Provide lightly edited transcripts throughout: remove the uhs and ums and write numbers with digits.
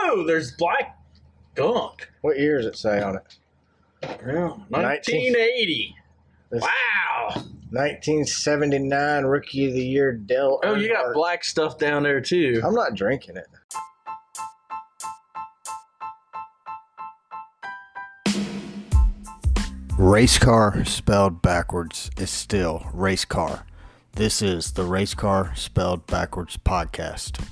No, there's black gunk. What year does it say on it? Yeah, 1980. Wow. 1979 Rookie of the Year Dell. Oh, you got black stuff down there too. I'm not drinking it. Race car spelled backwards is still race car. This is the Race Car Spelled Backwards podcast.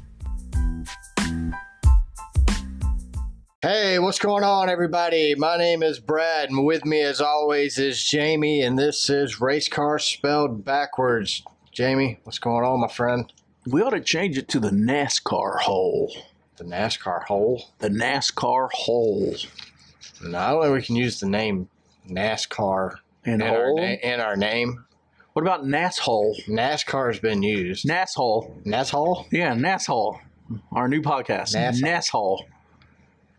Hey, what's going on, everybody? My name is Brad, and with me, as always, is Jamie, and this is Race Car Spelled Backwards. Jamie, what's going on, my friend? We ought to change it to the NASCAR hole. The NASCAR hole? The NASCAR hole. No, I don't think we can use the name NASCAR in our name. What about NASHole? NASCAR has been used. NASHole. NASHole? Yeah, NASHole. Our new podcast. NASHole.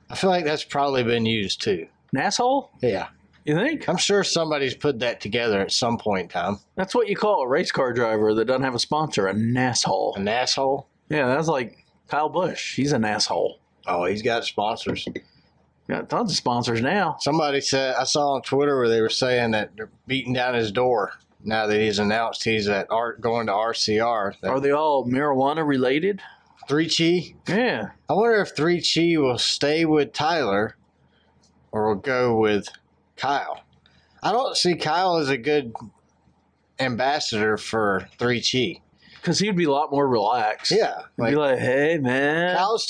I feel like that's probably been used too. NASHole? Yeah. You think? I'm sure somebody's put that together at some point in time. That's what you call a race car driver that doesn't have a sponsor, a NASHole. A NASHole? Yeah, that's like Kyle Busch. He's a NASHole. Oh, he's got sponsors. Got tons of sponsors now. Somebody said, I saw on Twitter where they were saying that they're beating down his door now that he's announced he's going to RCR. Are they all marijuana related? 3Chi? Yeah. I wonder if 3Chi will stay with Tyler or will go with Kyle. I don't see Kyle as a good ambassador for 3Chi. Because he'd be a lot more relaxed. Yeah. He'd be like, hey, man. Kyle's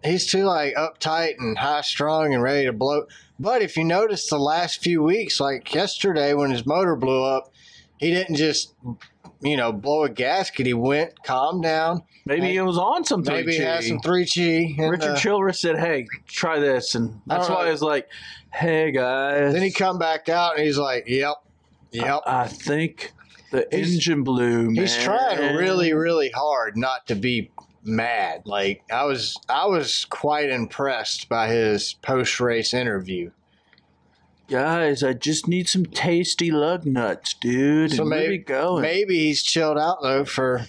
he's too uptight and high strung and ready to blow. But if you notice the last few weeks, like yesterday when his motor blew up, he didn't just, blow a gasket. He went, calmed down. Maybe he was on some 3Chi. Maybe he had some 3Chi. Richard Childress said, hey, try this. And that's why I was like, hey, guys. Then he come back out and he's like, yep. I think the engine blew, man. He's trying really, really hard not to be mad. Like, I was quite impressed by his post-race interview. Guys, I just need some tasty lug nuts, dude. So maybe he's chilled out though for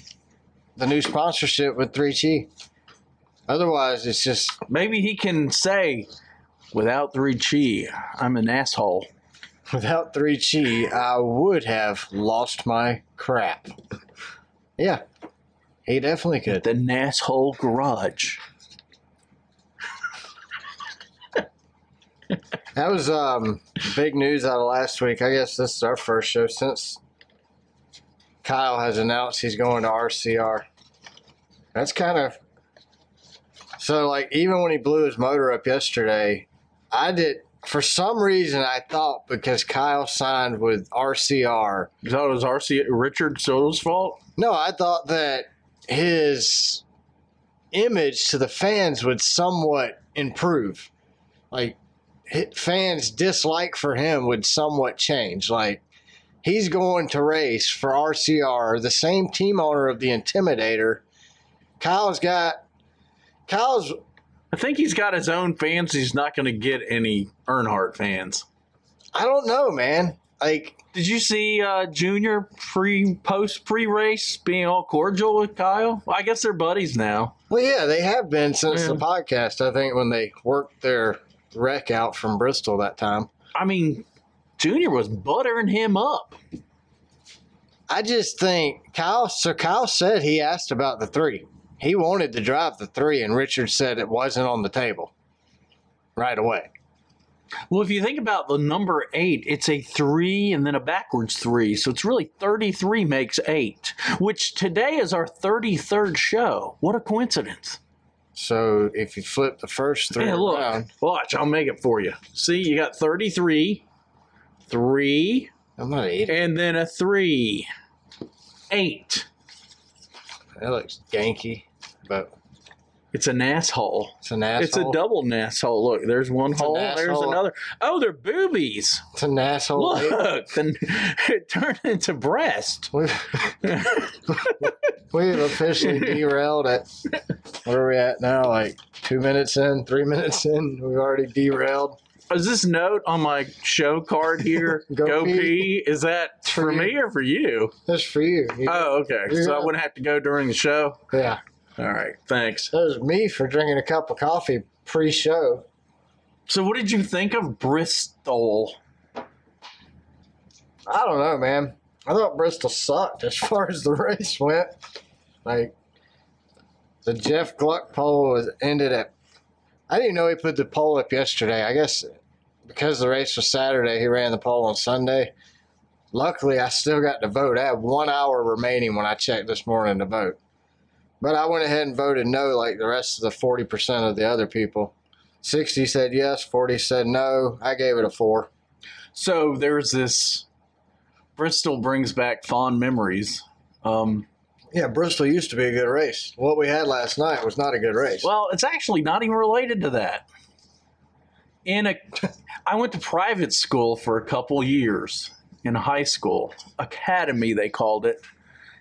the new sponsorship with 3Chi. Otherwise, it's just maybe he can say, without 3Chi, I'm an asshole. Without 3Chi, I would have lost my crap. Yeah, he definitely could. The NASHole garage. That was big news out of last week. I guess this is our first show since Kyle has announced he's going to RCR. That's kind of... So, even when he blew his motor up yesterday, for some reason, I thought because Kyle signed with RCR... You thought it was Richard Soto's fault? No, I thought that his image to the fans would somewhat improve. Fans' dislike for him would somewhat change. He's going to race for RCR, the same team owner of the Intimidator. I think he's got his own fans. He's not going to get any Earnhardt fans. I don't know, man. Did you see Junior pre-race being all cordial with Kyle? Well, I guess they're buddies now. Well, yeah, they have been since the podcast. I think when they worked their wreck out from Bristol that time. I mean, Junior was buttering him up. I just think Kyle said he asked about the 3. He wanted to drive the 3, and Richard said it wasn't on the table right away. Well, if you think about the number 8, it's a 3 and then a backwards 3. So it's really 33 makes 8, which today is our 33rd show. What a coincidence. So if you flip the first 3 around. Watch, I'll make it for you. See, you got 33, 3, I'm not 8. And then a 3, 8. That looks ganky, but it's a NASHole. It's a NASHole. It's a double NASHole. Look, there's one hole, there's another. Oh, they're boobies. It's a NASHole. Look, then it turned into breast. We've officially derailed at, where are we at now? 2 minutes in, 3 minutes in, we've already derailed. Is this note on my show card here, go pee, is that for me or for you? That's for you. Oh, okay. So I wouldn't have to go during the show? Yeah. All right, thanks. That was me for drinking a cup of coffee pre-show. So what did you think of Bristol? I don't know, man. I thought Bristol sucked as far as the race went. Like, the Jeff Gluck pole ended at... I didn't even know he put the pole up yesterday. I guess because the race was Saturday, he ran the pole on Sunday. Luckily, I still got to vote. I had 1 hour remaining when I checked this morning to vote. But I went ahead and voted no like the rest of the 40% of the other people. 60 said yes, 40 said no. I gave it a 4. So there's this... Bristol brings back fond memories. Yeah, Bristol used to be a good race. What we had last night was not a good race. Well, it's actually not even related to that. I went to private school for a couple years in high school. Academy, they called it.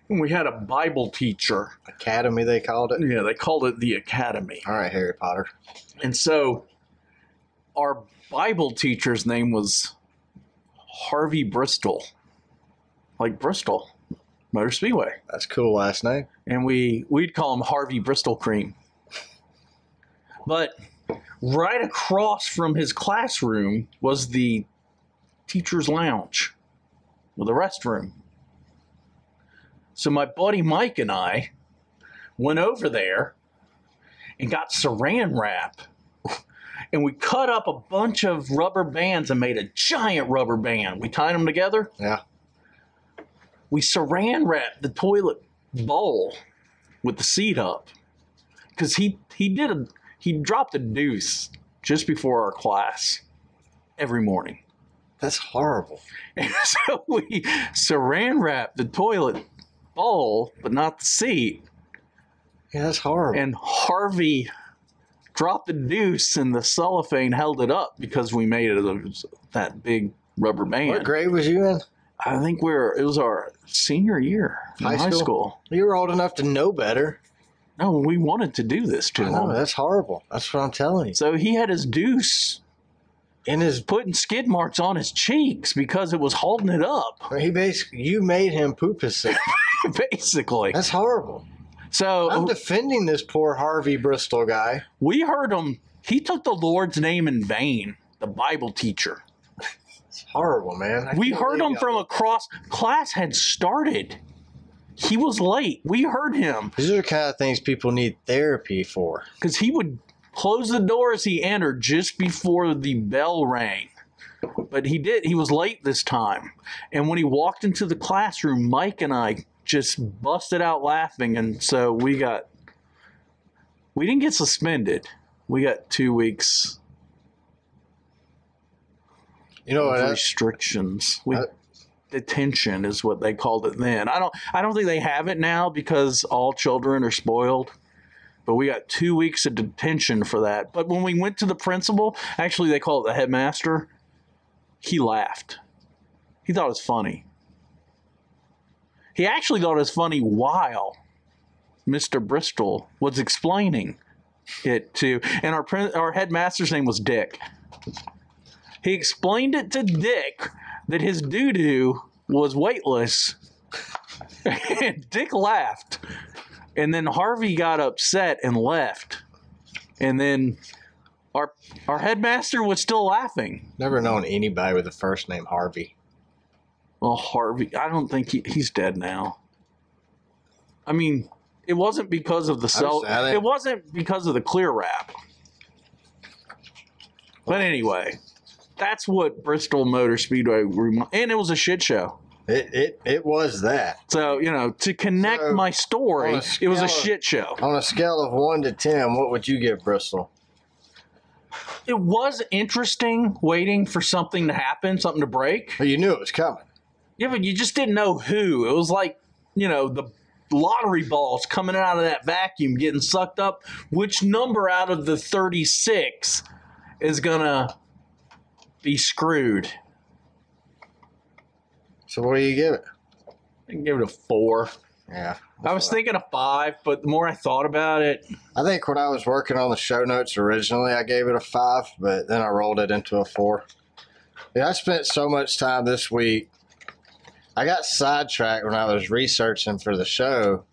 And we had a Bible teacher. Academy, they called it? Yeah, they called it the Academy. All right, Harry Potter. And so our Bible teacher's name was Harvey Bristol. Like Bristol Motor Speedway. That's a cool last name. And we'd call him Harvey Bristol Cream. But right across from his classroom was the teacher's lounge with a restroom. So my buddy Mike and I went over there and got saran wrap. And we cut up a bunch of rubber bands and made a giant rubber band. We tied them together. Yeah. We saran wrapped the toilet bowl with the seat up because he dropped a deuce just before our class every morning. That's horrible. And so we saran wrapped the toilet bowl, but not the seat. Yeah, that's horrible. And Harvey dropped the deuce and the cellophane held it up because we made it that big rubber band. What grade was you in? I think it was our senior year in high school. You were old enough to know better. No, we wanted to do this to him. That's horrible. That's what I'm telling you. So he had his deuce In his... putting skid marks on his cheeks because it was holding it up. You made him poop himself. Basically. That's horrible. So I'm defending this poor Harvey Bristol guy. We heard him. He took the Lord's name in vain, the Bible teacher. It's horrible, man. We heard him from across. Class had started. He was late. We heard him. These are the kind of things people need therapy for. Because he would close the door as he entered just before the bell rang. But he did. He was late this time. And when he walked into the classroom, Mike and I just busted out laughing. And so we didn't get suspended. We got 2 weeks. You know what? Restrictions. Detention is what they called it then. I don't think they have it now because all children are spoiled. But we got 2 weeks of detention for that. But when we went to the principal, actually they call it the headmaster, he laughed. He thought it was funny. He actually thought it was funny while Mr. Bristol was explaining it to, and our headmaster's name was Dick. He explained it to Dick that his doo-doo was weightless, and Dick laughed. And then Harvey got upset and left. And then our headmaster was still laughing. Never known anybody with the first name Harvey. Well, Harvey, I don't think he's dead now. I mean, it wasn't because of the it wasn't because of the clear wrap. But anyway, that's what Bristol Motor Speedway and it was a shit show. It was that. So, to connect my story, it was a shit show. On a scale of 1 to 10, what would you give Bristol? It was interesting waiting for something to happen, something to break. But you knew it was coming. Yeah, but you just didn't know who. It was like, the lottery balls coming out of that vacuum getting sucked up. Which number out of the 36 is going to be screwed? So what do you give it? I can give it a 4. Yeah. I was thinking a 5, but the more I thought about it... I think when I was working on the show notes originally, I gave it a 5, but then I rolled it into a 4. Yeah, I spent so much time this week. I got sidetracked when I was researching for the show,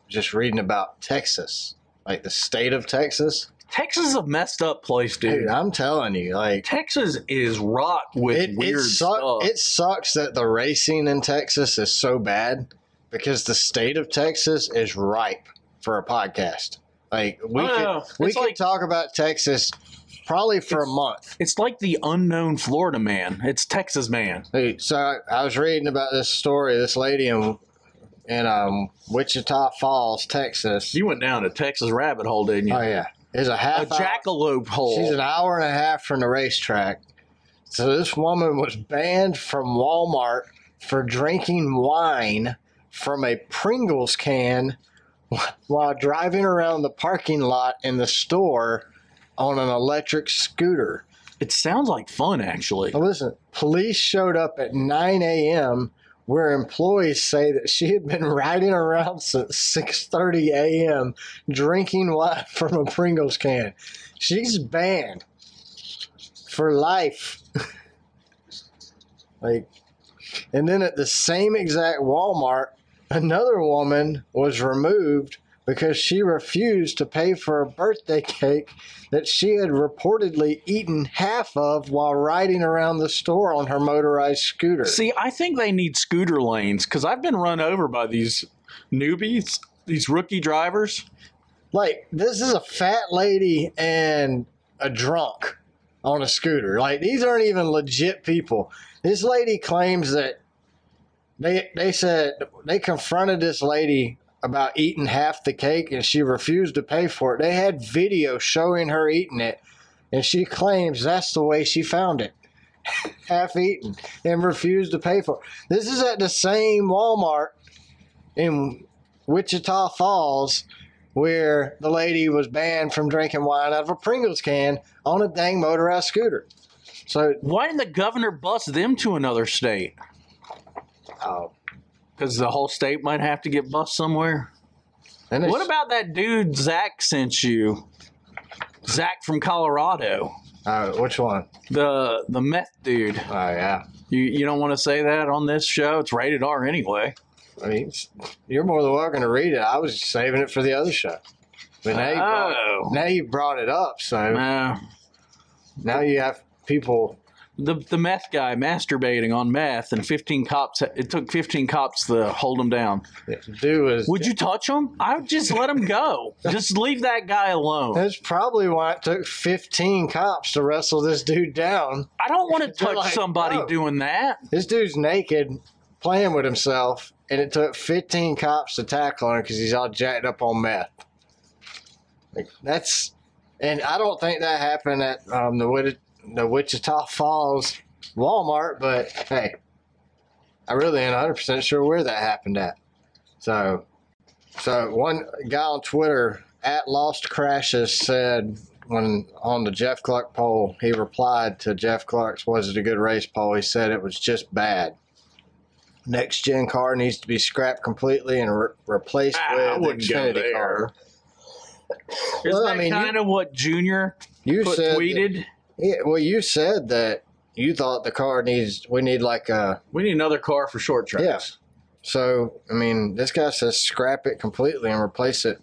just reading about Texas. like the state of Texas. Texas is a messed up place, dude. Dude, I'm telling you, like Texas is rocked with weird stuff. It sucks that the racing in Texas is so bad because the state of Texas is ripe for a podcast. Like we could talk about Texas probably for a month. It's like the unknown Florida man. It's Texas man. Hey, so I was reading about this story. This lady in Wichita Falls, Texas. You went down a Texas rabbit hole, didn't you? Oh yeah. Is a jackalope hole. She's an hour and a half from the racetrack. So this woman was banned from Walmart for drinking wine from a Pringles can while driving around the parking lot in the store on an electric scooter. It sounds like fun, actually. Now listen, police showed up at 9 a.m. where employees say that she had been riding around since 6:30 a.m. drinking wine from a Pringles can. She's banned for life. And then at the same exact Walmart, another woman was removed because she refused to pay for a birthday cake that she had reportedly eaten half of while riding around the store on her motorized scooter. See, I think they need scooter lanes because I've been run over by these newbies, these rookie drivers. Like, this is a fat lady and a drunk on a scooter. Like, these aren't even legit people. This lady claims that they said they confronted this lady about eating half the cake and she refused to pay for it. They had video showing her eating it, and she claims that's the way she found it. Half eaten and refused to pay for it. This is at the same Walmart in Wichita Falls where the lady was banned from drinking wine out of a Pringles can on a dang motorized scooter. So why didn't the governor bust them to another state? Oh. Because the whole state might have to get bused somewhere. What about that dude Zach sent you? Zach from Colorado. Which one? The meth dude. Oh, yeah. You don't want to say that on this show? It's rated R anyway. I mean, you're more than welcome to read it. I was saving it for the other show. But now you brought it up, so now you have people... The meth guy masturbating on meth, and 15 cops. It took 15 cops to hold him down. Would you touch him? I would just let him go. Just leave that guy alone. That's probably why it took 15 cops to wrestle this dude down. I don't want to touch somebody doing that. This dude's naked, playing with himself, and it took 15 cops to tackle him because he's all jacked up on meth. And I don't think that happened at the Wichita Falls Walmart, but hey, I really ain't 100% sure where that happened at. So one guy on Twitter @LostCrashes said when on the Jeff Clark poll, he replied to Jeff Clark's "Was it a good race?" poll. He said it was just bad. Next gen car needs to be scrapped completely and replaced with the Xfinity car. Isn't that kind of what Junior tweeted? Yeah, well, you said that you thought the car we need another car for short tracks. Yeah. So, I mean, this guy says scrap it completely and replace it.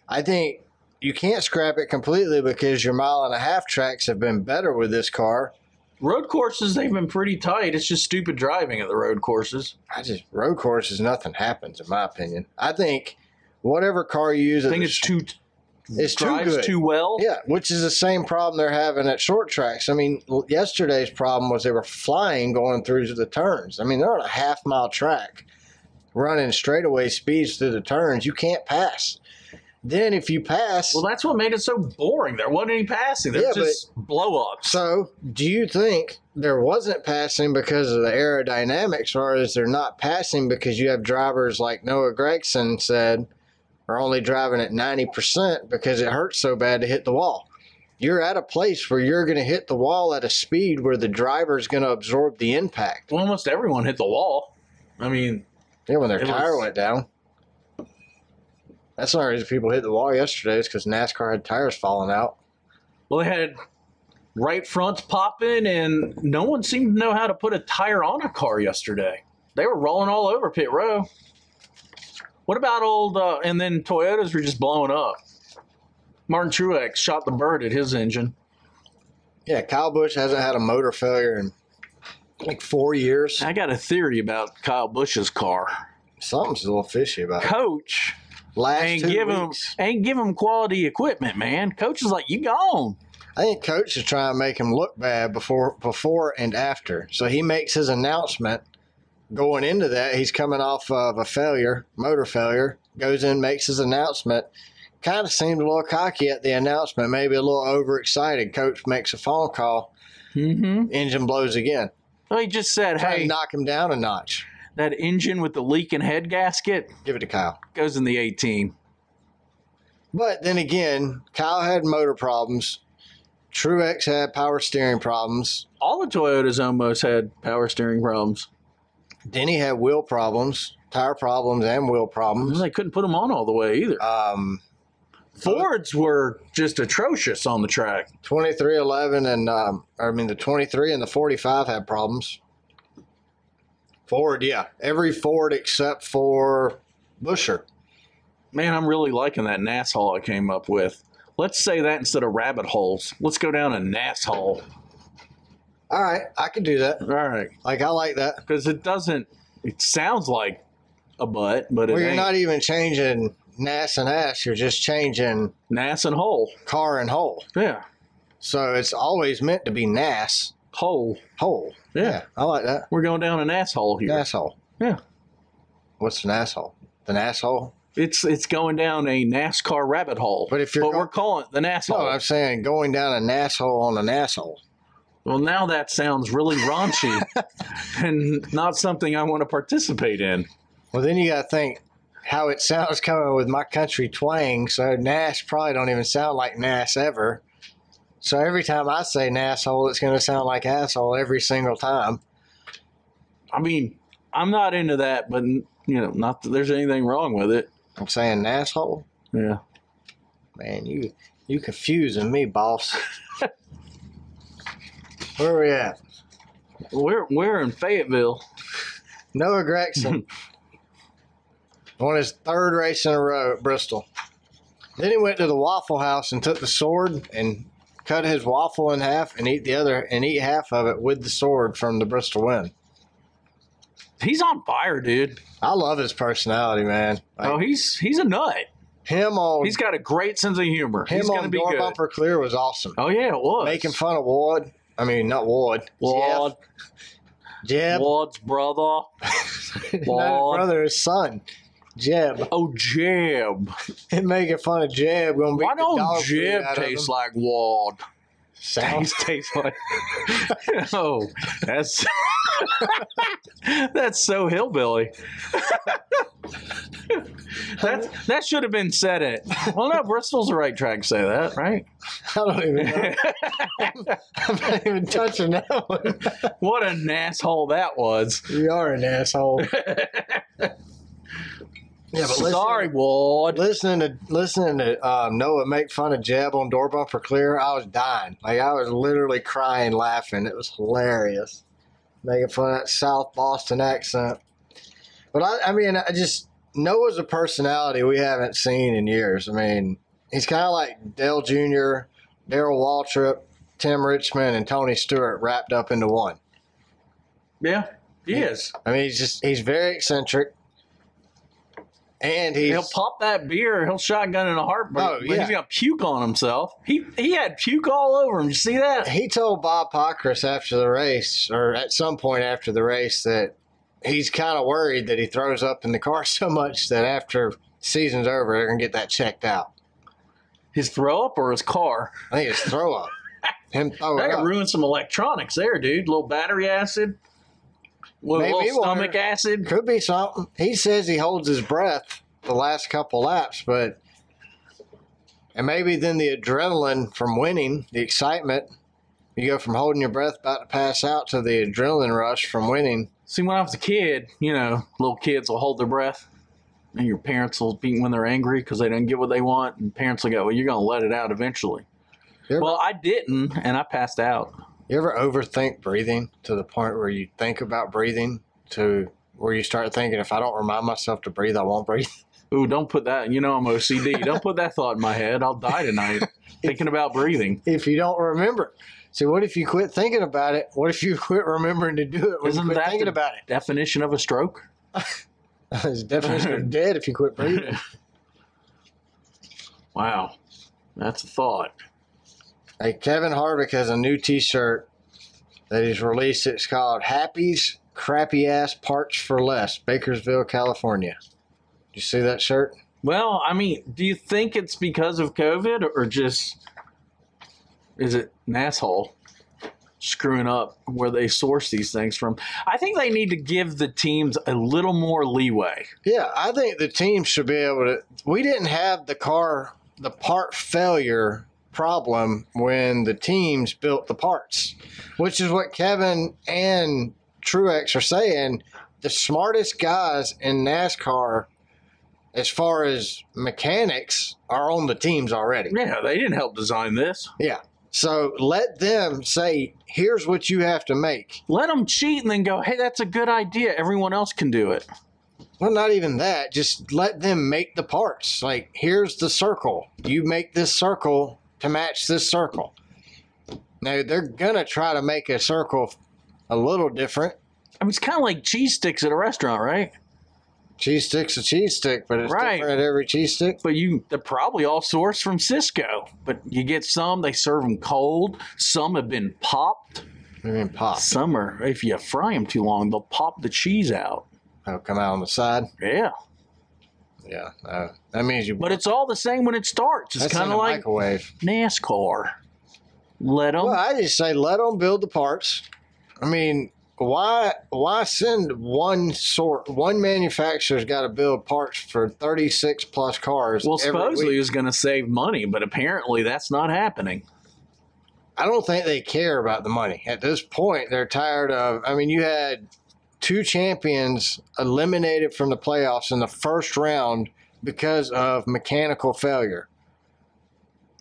I think you can't scrap it completely because your 1.5 mile tracks have been better with this car. Road courses, they've been pretty tight. It's just stupid driving at the road courses. Road courses, nothing happens, in my opinion. I think whatever car you use... I think it's too good. Too well. Yeah, which is the same problem they're having at short tracks. I mean, yesterday's problem was they were flying going through the turns. I mean, they're on a 1/2 mile track running straightaway speeds through the turns. You can't pass. Then if you pass... Well, that's what made it so boring. There wasn't any passing. There was just blow-ups. So do you think there wasn't passing because of the aerodynamics, or is there not passing because you have drivers like Noah Gragson said are only driving at 90% because it hurts so bad to hit the wall? You're at a place where you're going to hit the wall at a speed where the driver is going to absorb the impact. Well, almost everyone hit the wall. I mean... Yeah, when their tire went down. That's the only reason people hit the wall yesterday is because NASCAR had tires falling out. Well, they had right fronts popping, and no one seemed to know how to put a tire on a car yesterday. They were rolling all over pit row. What about and then Toyotas were just blowing up. Martin Truex shot the bird at his engine. Yeah, Kyle Busch hasn't had a motor failure in like 4 years. I got a theory about Kyle Busch's car. Something's a little fishy about it. Coach Last ain't 2 give weeks, him quality equipment, man. Coach is like, you gone. I think Coach is trying to make him look bad before and after. So he makes his announcement. Going into that, he's coming off of a failure, motor failure, goes in, makes his announcement. Kind of seemed a little cocky at the announcement, maybe a little overexcited. Coach makes a phone call. Engine blows again. Well, he just said, Trying hey, to knock him down a notch. that engine with the leaking head gasket Give it to Kyle. goes in the 18. But then again, Kyle had motor problems. Truex had power steering problems. All the Toyotas almost had power steering problems. Denny had wheel problems, tire problems, and wheel problems. They couldn't put them on all the way either. Fords were just atrocious on the track. 2311 and the 23 and the 45 had problems. Ford, yeah, every Ford except for Buescher. Man, I'm really liking that NAS hole I came up with. Let's say that instead of rabbit holes. Let's go down a NAS hole. All right, I can do that. All right. Like, I like that. Because it sounds like a butt, but it Well, you're ain't. not even changing NAS and ass. You're just changing NAS and hole. car and hole. Yeah. So it's always meant to be NAS, Hole. hole. Yeah. I like that. We're going down an asshole here. NAS hole. Yeah. What's an asshole? The NAS hole? It's going down a NASCAR rabbit hole. But if you're we're calling it the NAS hole. No, I'm saying going down a NAS hole on an asshole. Well, now that sounds really raunchy and not something I want to participate in. Well, then you got to think how it sounds coming with my country twang. So NAS probably don't even sound like NAS ever. So every time I say NASshole, it's going to sound like asshole every single time. I mean, I'm not into that, but not that there's anything wrong with it. I'm saying NASshole? Yeah. Man, you confusing me, boss. Where are we at? We're in Fayetteville. Noah Gragson won his third race in a row at Bristol. Then he went to the Waffle House and took the sword and cut his waffle in half and eat half of it with the sword from the Bristol win. He's on fire, dude. I love his personality, man. Like, he's a nut. He's got a great sense of humor. He's going to be Door good. Bumper Clear was awesome. Oh yeah, it was. Making fun of Ward. I mean, not Ward. Ward. Jeb. Ward's brother. Not Ward. his brother, his son. Jeb. Oh, Jeb. And making fun of Jeb. Gonna beat Why the dog don't food Jeb out of taste him. like Ward? Sounds Tastes like. Oh, that's that's so hillbilly. that should have been said at. Well, no, Bristol's the right track to say that, right? I don't even know. I'm not even touching that one. What an asshole that was. You are an asshole. Yeah, but Sorry, Ward. listening to Noah make fun of Jeb on Door Bumper Clear, I was dying. Like, I was literally crying, laughing. It was hilarious. Making fun of that South Boston accent. But Noah's a personality we haven't seen in years. I mean, he's kind of like Dale Jr., Darrell Waltrip, Tim Richmond, and Tony Stewart wrapped up into one. Yeah, he is. I mean, he's very eccentric. And He'll pop that beer. He'll shotgun in a heartbeat. Oh, But yeah. he's gonna puke on himself. He had puke all over him. You see that? He told Bob Pockris after the race, or at some point after the race, that he's kind of worried that he throws up in the car so much that after season's over, they're going to get that checked out. His throw up or his car? I think it's throw up. Him throw That it could up. ruin some electronics there, dude. A little battery acid. A Maybe little one. stomach acid. Could be something. He says he holds his breath the last couple laps, and maybe then the adrenaline from winning, the excitement, you go from holding your breath about to pass out to the adrenaline rush from winning. See, when I was a kid, little kids will hold their breath, and your parents will be when they're angry because they didn't get what they want, and parents will go, "Well, you're going to let it out eventually." Well, I didn't, and I passed out. You ever overthink breathing to the point where you think about breathing to where you start thinking, if I don't remind myself to breathe, I won't breathe? Ooh, don't put that. You know I'm OCD. Don't put that thought in my head. I'll die tonight thinking about breathing. If you don't remember. So what if you quit thinking about it? What if you quit remembering to do it when Isn't you quit that thinking the about it? definition of a stroke? It's definition of dead if you quit breathing. Wow. That's a thought. Hey, Kevin Harvick has a new T-shirt that he's released. It's called Happy's Crappy Ass Parts for Less, Bakersville, California. Did you see that shirt? Well, I mean, do you think it's because of COVID or just is it an asshole screwing up where they source these things from? I think they need to give the teams a little more leeway. Yeah, I think the team should be able to. We didn't have the part failure problem when the teams built the parts, which is what Kevin and Truex are saying. The smartest guys in NASCAR, as far as mechanics, are on the teams already. Yeah, they didn't help design this. Yeah. So let them say, here's what you have to make. Let them cheat and then go, hey, that's a good idea. Everyone else can do it. Well, not even that. Just let them make the parts. Like, here's the circle. You make this circle to match this circle. Now, they're going to try to make a circle a little different. I mean, it's kind of like cheese sticks at a restaurant, right? Cheese stick's a cheese stick, but it's different at every cheese stick. But they're probably all sourced from Cisco. But you get some, they serve them cold. Some have been popped. I mean, pop. Some are, if you fry them too long, they'll pop the cheese out. They'll come out on the side. Yeah. Yeah. That means you. But it's all the same when it starts. It's kind of like microwave. NASCAR. Let them. Well, I just say let them build the parts. I mean, why send one manufacturer's got to build parts for 36 plus cars? Well, supposedly it was going to save money, but apparently that's not happening. I don't think they care about the money. At this point, they're tired of, I mean, you had 2 champions eliminated from the playoffs in the first round because of mechanical failure.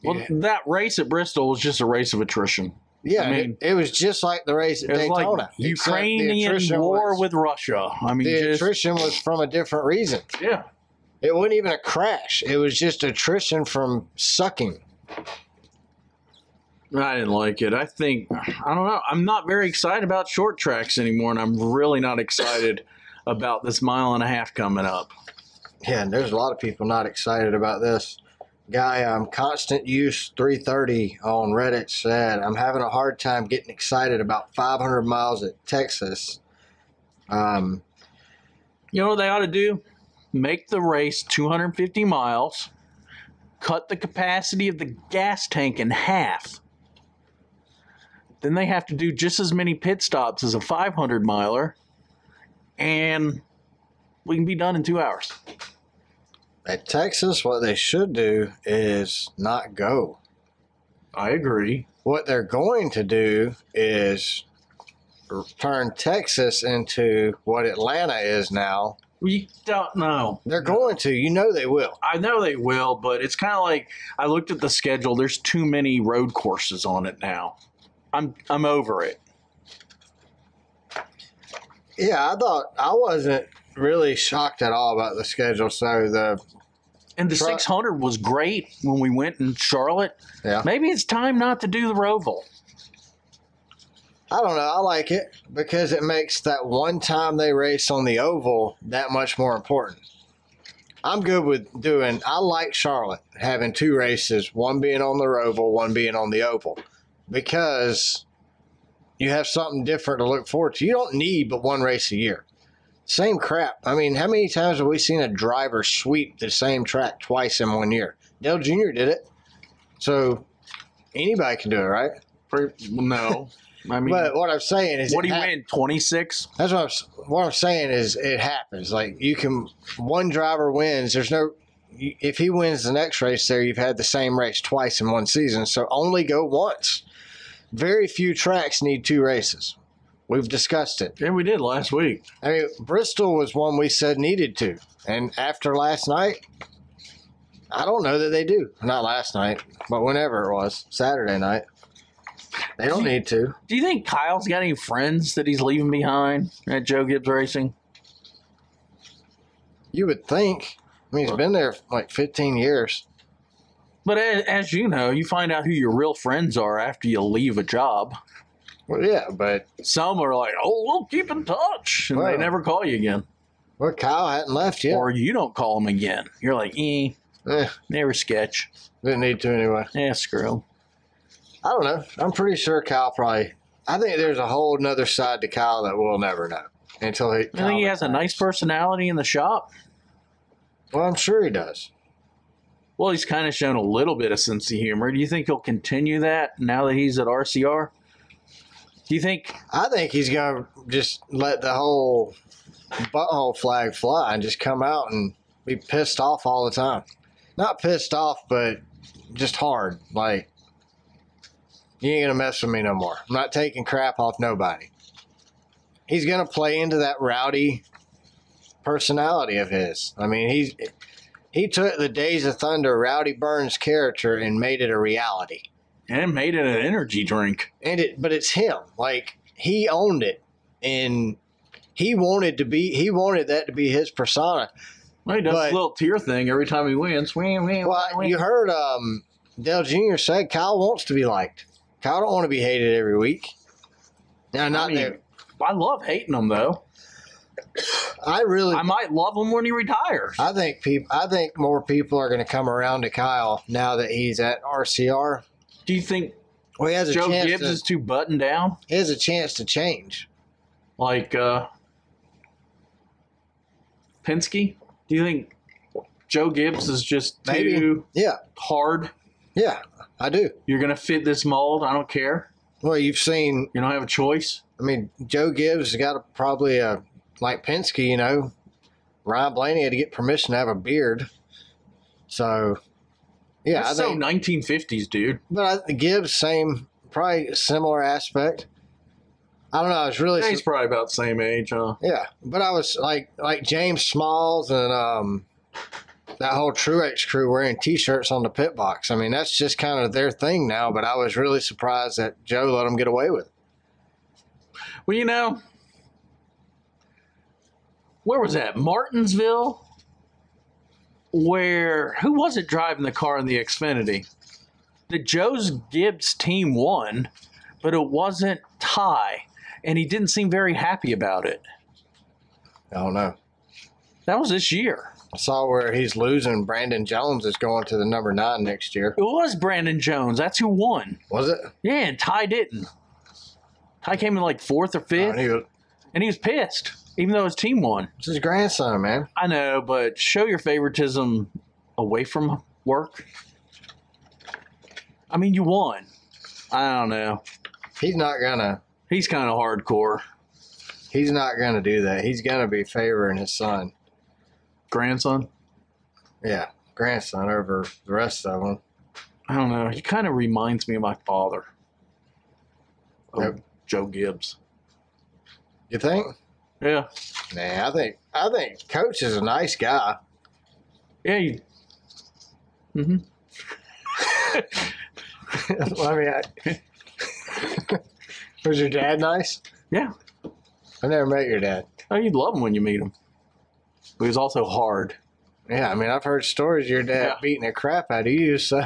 Well, that race at Bristol was just a race of attrition. Yeah, I mean, it was just like the race at Daytona. Like Ukrainian war with Russia. I mean, the attrition was from a different reason. Yeah. It wasn't even a crash. It was just attrition from sucking. I didn't like it. I don't know. I'm not very excited about short tracks anymore, and I'm really not excited about this 1.5 miles coming up. Yeah, and there's a lot of people not excited about this. Guy, Constant Use 330 on Reddit said, I'm having a hard time getting excited about 500 miles at Texas. You know what they ought to do? Make the race 250 miles, cut the capacity of the gas tank in half. Then they have to do just as many pit stops as a 500 miler, and we can be done in 2 hours. At Texas, what they should do is not go. I agree. What they're going to do is turn Texas into what Atlanta is now. We don't know. They're going to. You know they will. I know they will, but it's kind of like I looked at the schedule. There's too many road courses on it now. I'm over it. Yeah, I wasn't really shocked at all about the schedule. So the 600 was great when we went in Charlotte. Yeah. Maybe it's time not to do the Roval. I don't know. I like it because it makes that one time they race on the oval that much more important. I'm good with I like Charlotte having 2 races, one being on the Roval, one being on the oval, because you have something different to look forward to. You don't need but one race a year. Same crap. I mean, how many times have we seen a driver sweep the same track twice in 1 year? Dale Jr. did it. So anybody can do it, right? No. I mean, but what I'm saying is, what do you win? 26? That's what I'm saying is it happens. Like one driver wins. If he wins the next race there, you've had the same race twice in one season. So only go once. Very few tracks need 2 races. We've discussed it. Yeah, we did last week. I mean, Bristol was one we said needed to. And after last night, I don't know that they do. Not last night, but whenever it was, Saturday night. They don't need to. Do you think Kyle's got any friends that he's leaving behind at Joe Gibbs Racing? You would think. I mean, he's been there for like 15 years. But as you know, you find out who your real friends are after you leave a job. Well, yeah, but Some are like, oh, we'll keep in touch, and they never call you again. Well, Kyle hadn't left yet. Or you don't call them again. You're like, Eh, never sketch. didn't need to anyway. Yeah, screw 'em. I don't know. I'm pretty sure Kyle probably. I think there's a whole nother side to Kyle that we'll never know until he. I think he has a nice personality in the shop. Well, I'm sure he does. Well, he's kind of shown a little bit of sense of humor. Do you think he'll continue that now that he's at RCR? Do you think? I think he's gonna just let the whole butthole flag fly and just come out and be pissed off all the time. Not pissed off, but just hard. Like, you ain't gonna mess with me no more. I'm not taking crap off nobody. He's gonna play into that rowdy personality of his. I mean, he took the Days of Thunder Rowdy Burns character and made it a reality. And made it an energy drink. But it's him. Like, he owned it, and he wanted that to be his persona. Well, he does a little tear thing every time he wins. Well, you heard Dale Jr. say Kyle wants to be liked. Kyle don't want to be hated every week. Now, I love hating him though. I might love him when he retires. I think more people are going to come around to Kyle now that he's at RCR. Do you think he has Joe Gibbs is too buttoned down? He has a chance to change. Like Penske? Do you think Joe Gibbs is just too hard? Yeah, I do. You're going to fit this mold? I don't care. Well, you've seen... You don't have a choice? I mean, Joe Gibbs has got probably like Penske, you know. Ryan Blaney had to get permission to have a beard. So... Yeah, that's so 1950s, dude. But Gibbs, probably similar aspect. I don't know. I was really. He's probably about the same age, huh? Yeah, but I was like James Smalls and that whole Truex crew wearing T-shirts on the pit box. I mean, that's just kind of their thing now. But I was really surprised that Joe let them get away with it. Well, you know, where was that? Martinsville. Who was it driving the car in the Xfinity? The Joe's Gibbs team won, but it wasn't Ty, and he didn't seem very happy about it. I don't know. That was this year. I saw where he's losing. Brandon Jones is going to the number 9 next year. It was Brandon Jones. That's who won. Was it? Yeah, and Ty didn't. Ty came in like 4th or 5th, and he was pissed. Even though his team won. It's his grandson, man. I know, but show your favoritism away from work. I mean, you won. I don't know. He's not gonna. He's kind of hardcore. He's not gonna do that. He's gonna be favoring his son. Grandson? Yeah, grandson over the rest of them. I don't know. He kind of reminds me of my father. Joe Gibbs. You think? Yeah. Nah, I think Coach is a nice guy. Yeah. Was your dad nice? Yeah. I never met your dad. Oh, you'd love him when you meet him. But he's also hard. Yeah, I mean, I've heard stories of your dad beating the crap out of you, so.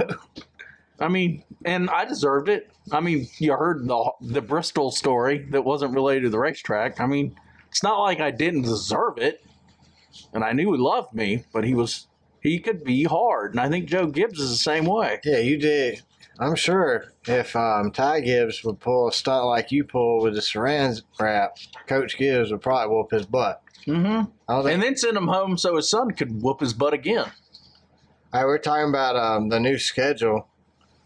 I mean, and I deserved it. I mean, you heard the Bristol story that wasn't related to the racetrack. I mean, it's not like I didn't deserve it, and I knew he loved me, but he could be hard, and I think Joe Gibbs is the same way. Yeah, you did. I'm sure if Ty Gibbs would pull a stunt like you pull with the Saran wrap, Coach Gibbs would probably whoop his butt. Mm-hmm. And then send him home so his son could whoop his butt again. All right, we're talking about the new schedule.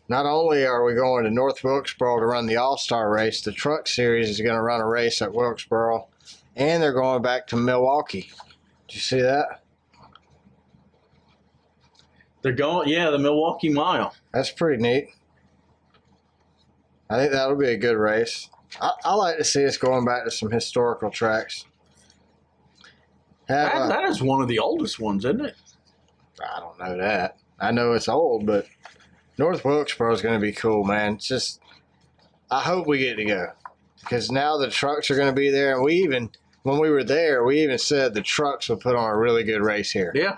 Not only are we going to North Wilkesboro to run the All-Star race, the Truck Series is going to run a race at Wilkesboro. And they're going back to Milwaukee. Did you see that? They're going, the Milwaukee Mile. That's pretty neat. I think that'll be a good race. I like to see us going back to some historical tracks. That is one of the oldest ones, isn't it? I don't know that. I know it's old, but North Wilkesboro is going to be cool, man. It's just, I hope we get to go. Because now the trucks are going to be there, and when we were there, we even said the trucks would put on a really good race here. Yeah.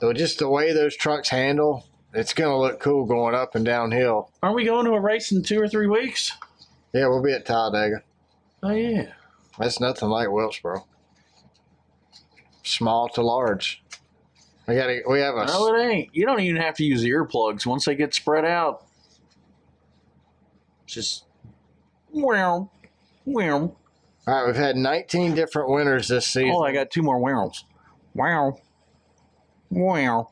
So just the way those trucks handle, it's going to look cool going up and downhill. Aren't we going to a race in 2 or 3 weeks? Yeah, we'll be at Talladega. Oh, yeah. That's nothing like Wilkesboro. Small to large. We have a. No, it ain't. You don't even have to use earplugs once they get spread out. Just. Wow. Wow. All right, we've had 19 different winners this season. Oh, I got 2 more wows. Wow. Wow.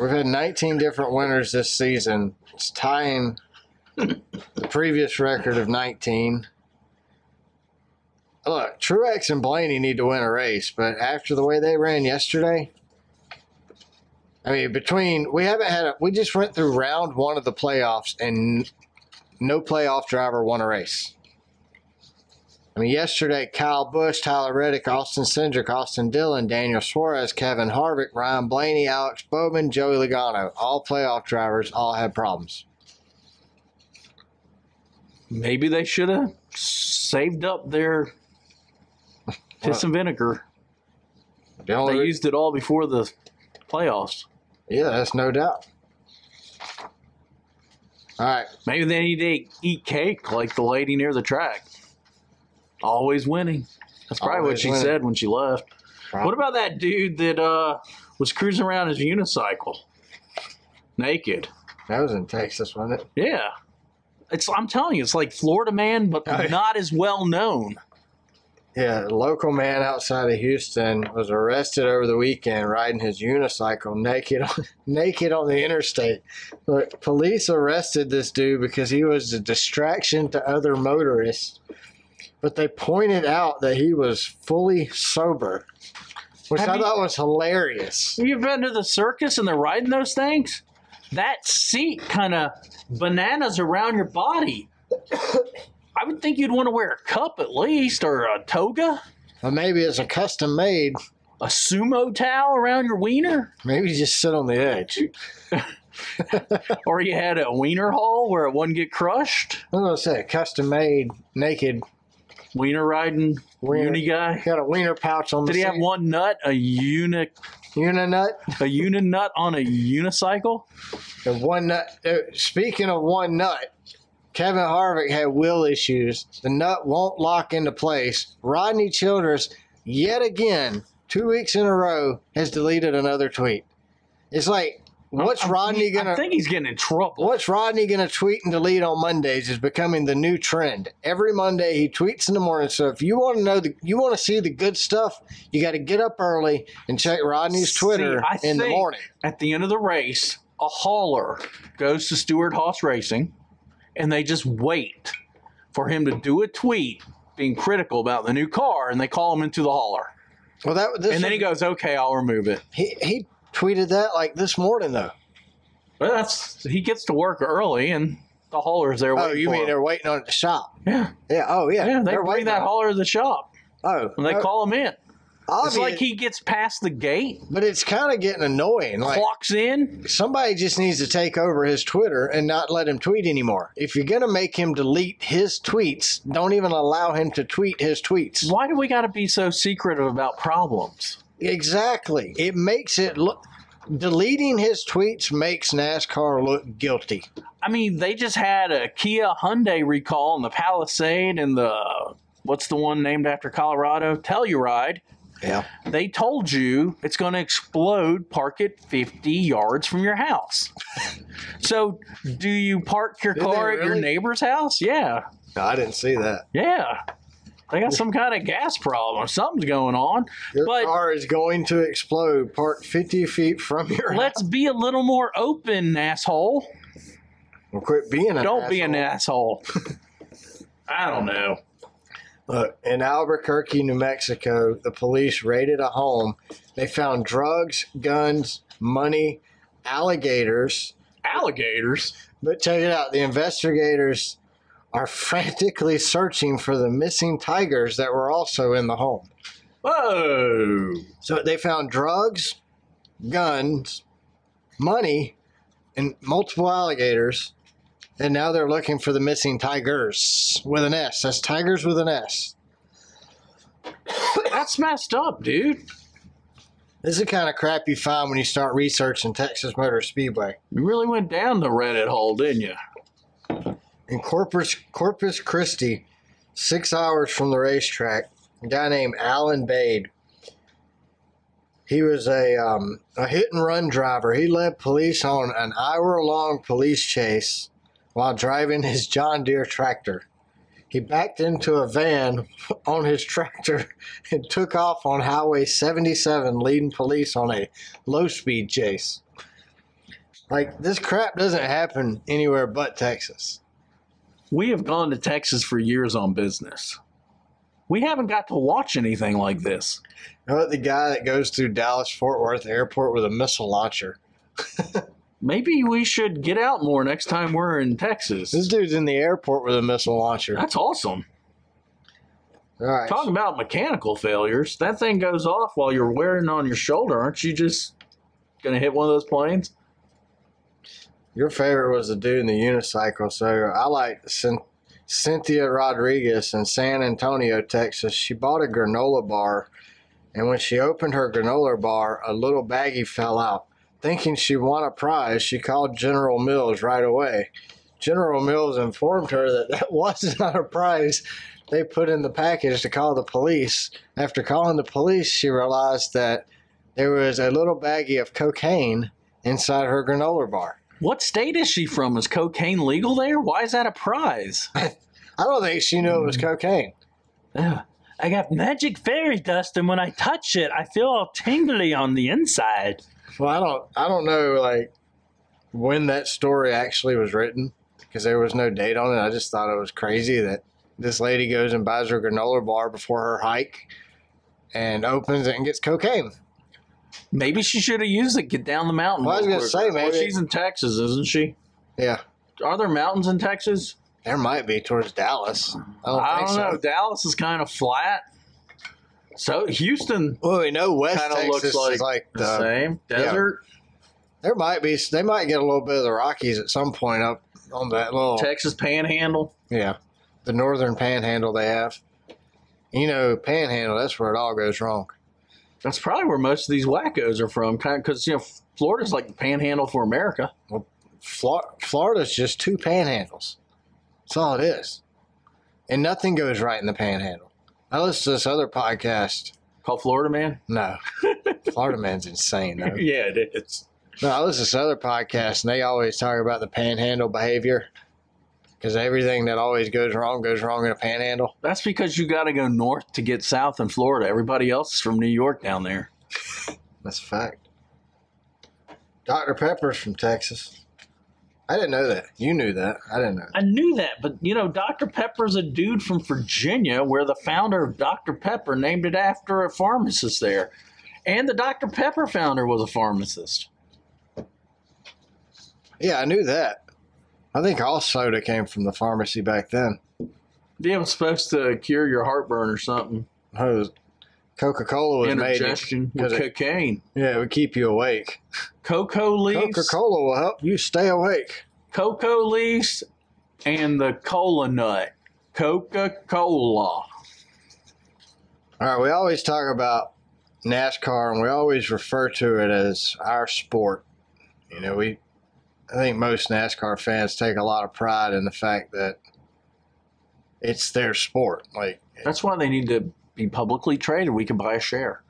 We've had 19 different winners this season. It's tying the previous record of 19. Look, Truex and Blaney need to win a race, but after the way they ran yesterday, I mean, we just went through round 1 of the playoffs and no playoff driver won a race. I mean, yesterday, Kyle Busch, Tyler Reddick, Austin Cindric, Austin Dillon, Daniel Suarez, Kevin Harvick, Ryan Blaney, Alex Bowman, Joey Logano, all playoff drivers, all had problems. Maybe they should have saved up their piss and vinegar. They used it all before the playoffs. Yeah, that's no doubt. All right. Maybe they need to eat cake like the lady near the track. Always winning. That's probably what she said when she left. Probably. What about that dude that was cruising around his unicycle? Naked. That was in Texas, wasn't it? Yeah. I'm telling you, it's like Florida man, but not as well known. Yeah, a local man outside of Houston was arrested over the weekend riding his unicycle naked on the interstate. Look, police arrested this dude because he was a distraction to other motorists, but they pointed out that he was fully sober, which I thought was hilarious. You've been to the circus and they're riding those things? That seat kind of bananas around your body. I would think you'd want to wear a cup at least, or a toga. Or maybe it's a custom made. A sumo towel around your wiener? Maybe just sit on the edge. Or you had a wiener hole where it wouldn't get crushed? I was going to say, a custom made, naked. Wiener riding uni guy? Got a wiener pouch on the seat. Did he have one nut? Uninut? A uninut on a unicycle? The one nut. Speaking of one nut, Kevin Harvick had wheel issues. The nut won't lock into place. Rodney Childers, yet again, 2 weeks in a row, has deleted another tweet. It's like, what's Rodney going to... I think he's getting in trouble. What's Rodney going to tweet and delete on Mondays is becoming the new trend. Every Monday, he tweets in the morning. So if you want to know, you want to see the good stuff, you got to get up early and check Rodney's Twitter in the morning. At the end of the race, a hauler goes to Stewart-Haas Racing, and they just wait for him to do a tweet being critical about the new car, and they call him into the hauler. Well, then he goes, okay, I'll remove it. He tweeted that like this morning, though. Well, he gets to work early, and the hauler's there waiting for him. Oh, you mean they're waiting on it at the shop? Yeah. Yeah, oh, yeah. Yeah, they bring that hauler to the shop. Oh. And they call him in. It's like he gets past the gate. But it's kind of getting annoying. Clocks in. Somebody just needs to take over his Twitter and not let him tweet anymore. If you're going to make him delete his tweets, don't even allow him to tweet his tweets. Why do we got to be so secretive about problems? Exactly. It makes it look... Deleting his tweets makes NASCAR look guilty. I mean, they just had a Kia Hyundai recall in the Palisade and the... What's the one named after Colorado? Telluride. Yeah. They told you it's going to explode. Park it 50 yards from your house. So, do you park your car at your neighbor's house? Yeah. No, I didn't see that. Yeah. They got some kind of gas problem. Something's going on. Your car is going to explode. Park 50 feet from your house. Let's be a little more open, asshole. Well, quit being an asshole. Don't be an asshole. I don't know. Look, in Albuquerque, New Mexico, the police raided a home. They found drugs, guns, money, alligators. Alligators? But check it out. The investigators are frantically searching for the missing tigers that were also in the home. Whoa! So they found drugs, guns, money, and multiple alligators. And now they're looking for the missing tigers with an S. That's tigers with an S. That's messed up, dude. This is the kind of crap you find when you start researching Texas Motor Speedway. You really went down the Reddit hole, didn't you? In Corpus Christi, 6 hours from the racetrack, a guy named Alan Bade. He was a hit-and-run driver. He led police on an hour-long police chase while driving his John Deere tractor. He backed into a van on his tractor and took off on Highway 77, leading police on a low-speed chase. Like, this crap doesn't happen anywhere but Texas. We have gone to Texas for years on business. We haven't got to watch anything like this. You know what? The guy that goes through Dallas-Fort Worth Airport with a missile launcher. Maybe we should get out more next time we're in Texas. This dude's in the airport with a missile launcher. That's awesome. All right. Talking about mechanical failures, that thing goes off while you're wearing it on your shoulder. Aren't you just going to hit one of those planes? Your favorite was the dude in the unicycle, so I like Cynthia Rodriguez in San Antonio, Texas. She bought a granola bar, and when she opened her granola bar, a little baggie fell out. Thinking she won a prize, she called General Mills right away. General Mills informed her that that was not a prize they put in the package to call the police. After calling the police, she realized that there was a little baggie of cocaine inside her granola bar. What state is she from? Is cocaine legal there? Why is that a prize? I don't think she knew it was cocaine. I got magic fairy dust, and when I touch it, I feel all tingly on the inside. Well, I don't know, like, when that story actually was written, because there was no date on it. I just thought it was crazy that this lady goes and buys her granola bar before her hike and opens it and gets cocaine. Maybe she should have used it, get down the mountain. Well, I was going to say, maybe. Well, she's in Texas, isn't she? Yeah. Are there mountains in Texas? There might be towards Dallas. I don't know. Dallas is kind of flat. So Houston, well, we know West kind of Texas looks is like the same desert. Yeah. There might be. They might get a little bit of the Rockies at some point up on that little Texas Panhandle. Yeah, the northern Panhandle they have. You know, Panhandle. That's where it all goes wrong. That's probably where most of these wackos are from, kind of because Florida's like the Panhandle for America. Well, Florida's just two panhandles. That's all it is, and nothing goes right in the Panhandle. I listened to this other podcast called Florida Man. No, Florida Man's insane though. Yeah, it is. No, I listen to this other podcast, and they always talk about the Panhandle behavior because everything that always goes wrong in a Panhandle. That's because you got to go north to get south in Florida. Everybody else is from New York down there. That's a fact. Dr. Pepper's from Texas. I didn't know that. You knew that. I didn't know. I knew that, but Dr. Pepper's a dude from Virginia where the founder of Dr. Pepper named it after a pharmacist there. And the Dr. Pepper founder was a pharmacist. Yeah, I knew that. I think all soda came from the pharmacy back then. Yeah, it was supposed to cure your heartburn or something. Coca-Cola was made with cocaine. Yeah, it would keep you awake. Cocoa leaves. Coca-Cola will help you stay awake. Cocoa leaves and the cola nut. Coca-Cola. All right, we always talk about NASCAR, and we always refer to it as our sport. I think most NASCAR fans take a lot of pride in the fact that it's their sport. That's why they need to be publicly traded. We can buy a share.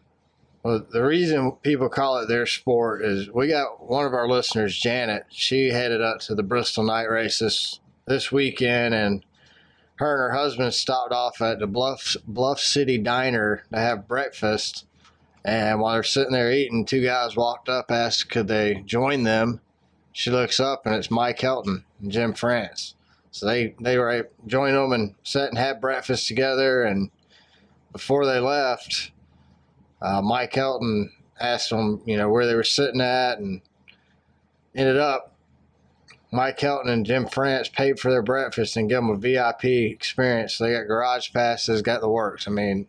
Well, the reason people call it their sport is we got one of our listeners, Janet. She headed up to the Bristol night races this weekend, and her and her husband stopped off at the Bluff City Diner to have breakfast. And while they're sitting there eating, two guys walked up, asked could they join them. She looks up, and it's Mike Helton and Jim France. So they were able to join them and sat and had breakfast together. And before they left, Mike Helton asked them, where they were sitting at, and ended up Mike Helton and Jim France paid for their breakfast and gave them a VIP experience. They got garage passes, got the works. I mean,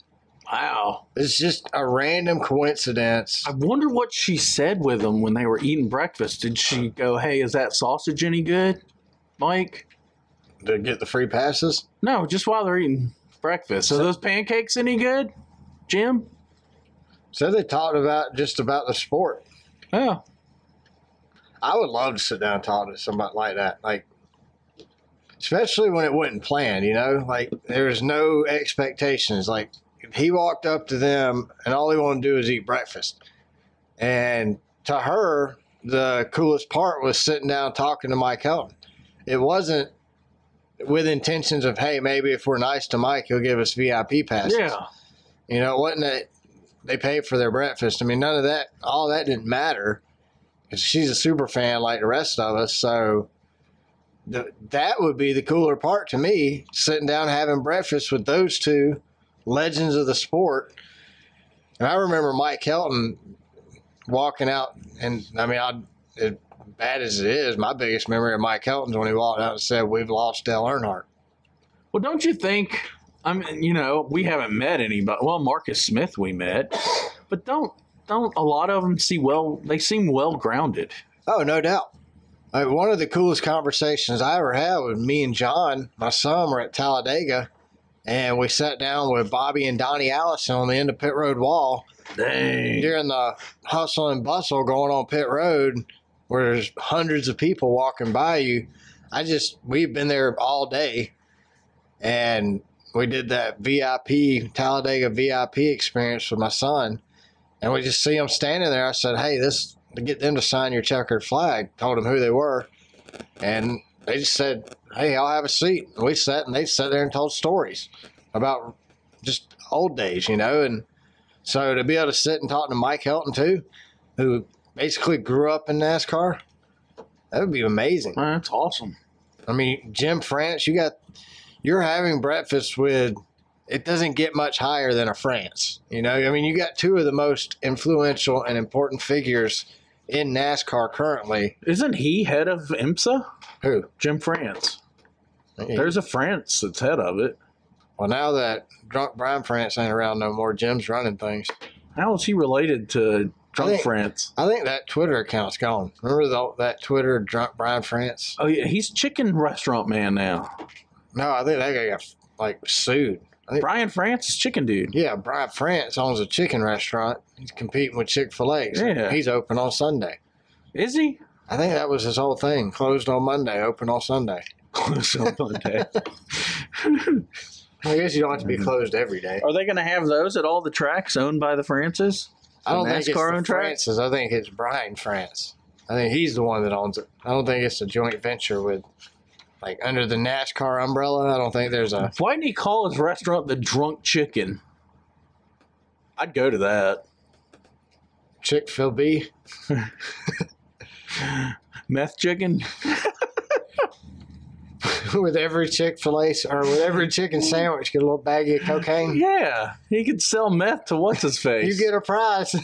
wow. It's just a random coincidence. I wonder what she said with them when they were eating breakfast. Did she go, hey, is that sausage any good, Mike? To get the free passes? No, just while they're eating breakfast. Are those pancakes any good, Jim? So they talked about just about the sport. Yeah. I would love to sit down and talk to somebody like that. Like, especially when it wasn't planned, you know? Like, there's no expectations. Like, if he walked up to them and all he wanted to do is eat breakfast. And to her, the coolest part was sitting down talking to Mike Helton. It wasn't with intentions of, hey, maybe if we're nice to Mike, he'll give us VIP passes. Yeah. You know, it wasn't that they paid for their breakfast. I mean, none of that, all that didn't matter. Because she's a super fan like the rest of us. So that would be the cooler part to me, sitting down having breakfast with those two legends of the sport. And I remember Mike Helton walking out, and I mean, as bad as it is, my biggest memory of Mike Helton's when he walked out and said, "We've lost Dale Earnhardt." Well, don't you think? I mean, you know, we haven't met anybody. Well, Marcus Smith we met, but don't a lot of them they seem well grounded. Oh, no doubt. One of the coolest conversations I ever had was me and John, my son, were at Talladega, and we sat down with Bobby and Donnie Allison on the end of Pit Road Wall. Dang. During the hustle and bustle going on pit road, where there's hundreds of people walking by you. We've been there all day, and we did that VIP, Talladega VIP experience with my son, and we just see them standing there. I said, hey, to get them to sign your checkered flag. Told them who they were, and they just said, hey, I'll have a seat. And we sat, and they sat there and told stories about just old days, you know. And so to be able to sit and talk to Mike Helton too, who basically grew up in NASCAR, that would be amazing. That's awesome. I mean, Jim France, you're having breakfast with, it doesn't get much higher than a France. You know, I mean, you got two of the most influential and important figures in NASCAR currently. Isn't he head of IMSA? Who? Jim France. There's a France that's head of it. Well, now that Drunk Brian France ain't around no more, Jim's running things. How is he related to Drunk France? I think that Twitter account's gone. Remember that Twitter, Drunk Brian France? Oh, yeah. He's chicken restaurant man now. No, I think that guy got, sued. Brian France is chicken dude. Yeah, Brian France owns a chicken restaurant. He's competing with Chick-fil-A. So yeah. He's open on Sunday. Is he? I think that was his whole thing. Closed on Monday, open on Sunday. Closed on Monday. I guess you don't have to be closed every day. Are they going to have those at all the tracks owned by the Frances? I don't think it's the Frances. I think it's Brian France. I think he's the one that owns it. I don't think it's a joint venture with, under the NASCAR umbrella. I don't think there's a... Why didn't he call his restaurant the Drunk Chicken? I'd go to that. Chick-fil-B. Meth chicken? With every Chick-fil-A or with every chicken sandwich, get a little baggie of cocaine. Yeah, he could sell meth to what's his face. You get a prize.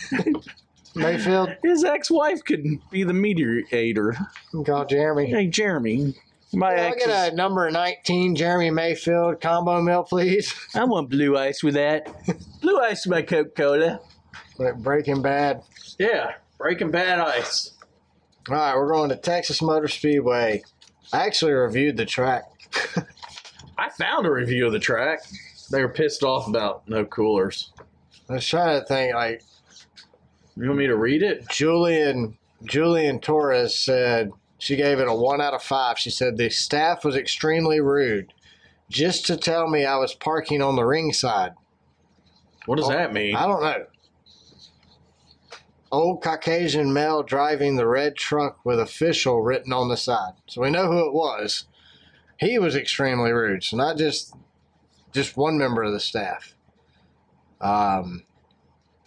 Mayfield. His ex-wife could be the mediator. Call Jeremy. Hey, Jeremy. I'll get a number 19 Jeremy Mayfield combo meal, please. I want blue ice with that. Blue ice with my Coca-Cola. Like Breaking Bad. Yeah, Breaking Bad ice. All right, we're going to Texas Motor Speedway. I actually reviewed the track. I found a review of the track. They were pissed off about no coolers. I was trying to think, You want me to read it? Julian Torres said she gave it a 1 out of 5. She said the staff was extremely rude, just to tell me I was parking on the ringside. What does that mean? I don't know. Old Caucasian male driving the red truck with official written on the side. So we know who it was. He was extremely rude. So not just one member of the staff. The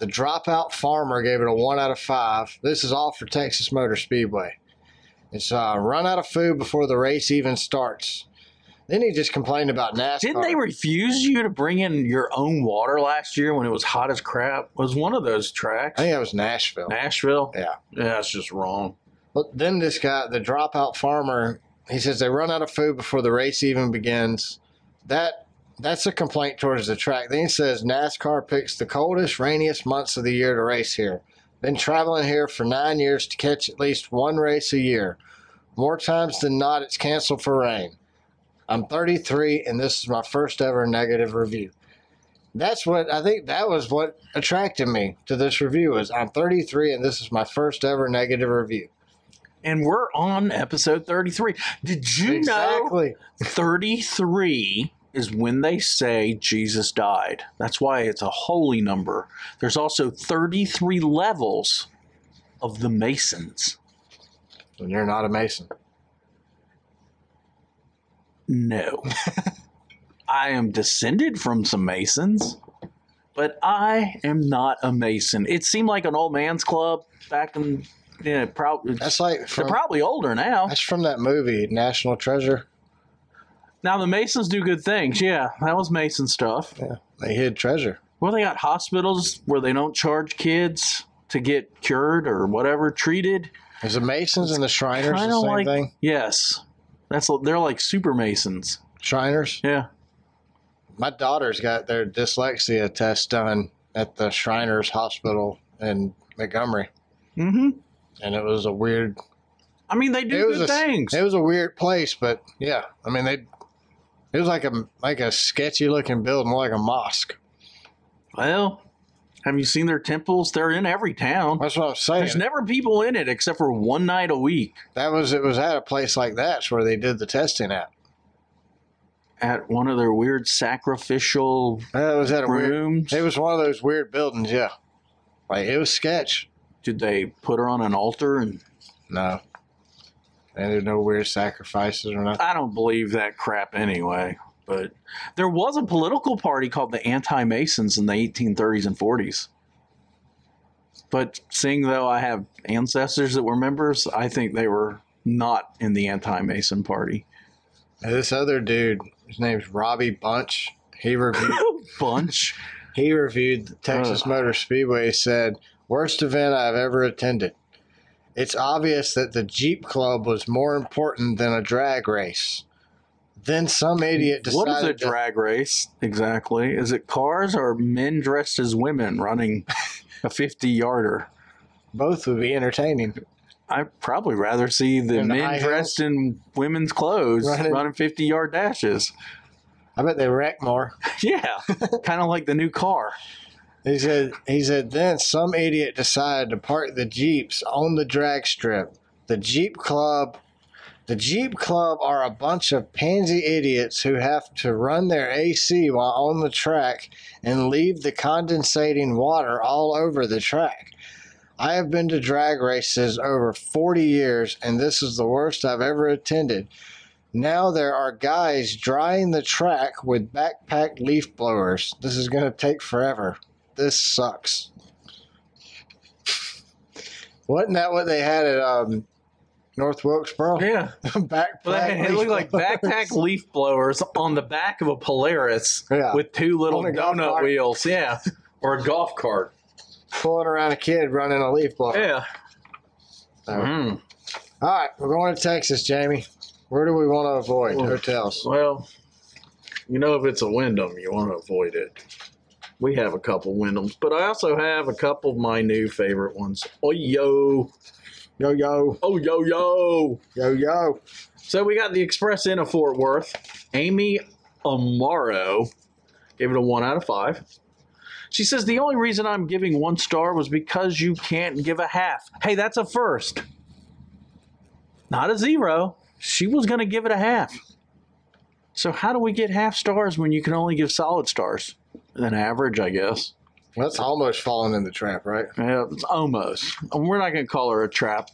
dropout farmer gave it a 1 out of 5. This is all for Texas Motor Speedway. It's run out of food before the race even starts. Then he just complained about NASCAR. Didn't they refuse you to bring in your own water last year when it was hot as crap? It was one of those tracks. I think that was Nashville. Nashville? Yeah. Yeah, that's just wrong. But then this guy, the dropout farmer, he says they run out of food before the race even begins. That's a complaint towards the track. Then he says NASCAR picks the coldest, rainiest months of the year to race here. Been traveling here for 9 years to catch at least one race a year. More times than not, it's canceled for rain. I'm 33, and this is my first ever negative review. I think that was what attracted me to this review. Was I'm 33 and this is my first ever negative review. And we're on episode 33. Did you know 33 is when they say Jesus died? That's why it's a holy number. There's also 33 levels of the Masons. And you're not a Mason. No. I am descended from some Masons, but I am not a Mason. It seemed like an old man's club back in, probably. That's like They're probably older now. That's from that movie, National Treasure. Now the Masons do good things. Yeah, that was Mason stuff. Yeah, they hid treasure. Well, they got hospitals where they don't charge kids to get cured or whatever, treated. Is the Masons and the Shriners the same thing? Yes. They're like super Masons. Shriners? Yeah. My daughter's got their dyslexia test done at the Shriners Hospital in Montgomery. Mm-hmm. And it was a weird... I mean, they do good things. It was a weird place, but yeah. I mean, it was like a sketchy looking building, more like a mosque. Well, have you seen their temples? They're in every town. That's what I'm saying. There's never people in it except for one night a week. It was at a place like that's where they did the testing at. At one of their weird sacrificial It was at rooms. It was one of those weird buildings, yeah. Like, it was sketch. Did they put her on an altar? No. And there's no weird sacrifices or nothing. I don't believe that crap anyway. But there was a political party called the Anti-Masons in the 1830s and 40s. But seeing though I have ancestors that were members, I think they were not in the Anti-Mason party. And this other dude, his name's Robbie Bunch. He reviewed the Texas Motor Speedway. Said, worst event I've ever attended. It's obvious that the Jeep Club was more important than a drag race. Then some idiot decided... What is a drag race exactly? Is it cars or men dressed as women running a 50-yarder? Both would be entertaining. I'd probably rather see the men dressed in women's clothes running 50-yard dashes. I bet they wreck more. Yeah, kind of like the new car. He said, then some idiot decided to park the Jeeps on the drag strip. The Jeep Club are a bunch of pansy idiots who have to run their AC while on the track and leave the condensating water all over the track. I have been to drag races over 40 years, and this is the worst I've ever attended. Now there are guys drying the track with backpack leaf blowers. This is going to take forever. This sucks. Wasn't that what they had at North Wilkesboro? Yeah. Backpack. It looked like backpack leaf blowers on the back of a Polaris with two little donut wheels. Yeah. Or a golf cart. Pulling around a kid running a leaf blower. Yeah. All right. We're going to Texas, Jamie. Where do we want to avoid? Hotels. Well, if it's a Wyndham, you want to avoid it. We have a couple Wyndhams, but I also have a couple of my new favorite ones. Oh, yo. Yo, yo. Oh, yo, yo. Yo, yo. So we got the Express Inn of Fort Worth. Amy Amaro gave it a 1 out of 5. She says, the only reason I'm giving 1 star was because you can't give a half. Hey, that's a first. Not a 0. She was going to give it a half. So how do we get half stars when you can only give solid stars? An average, I guess. Well, that's almost falling in the trap, right? Yeah, it's almost. We're not going to call her a trap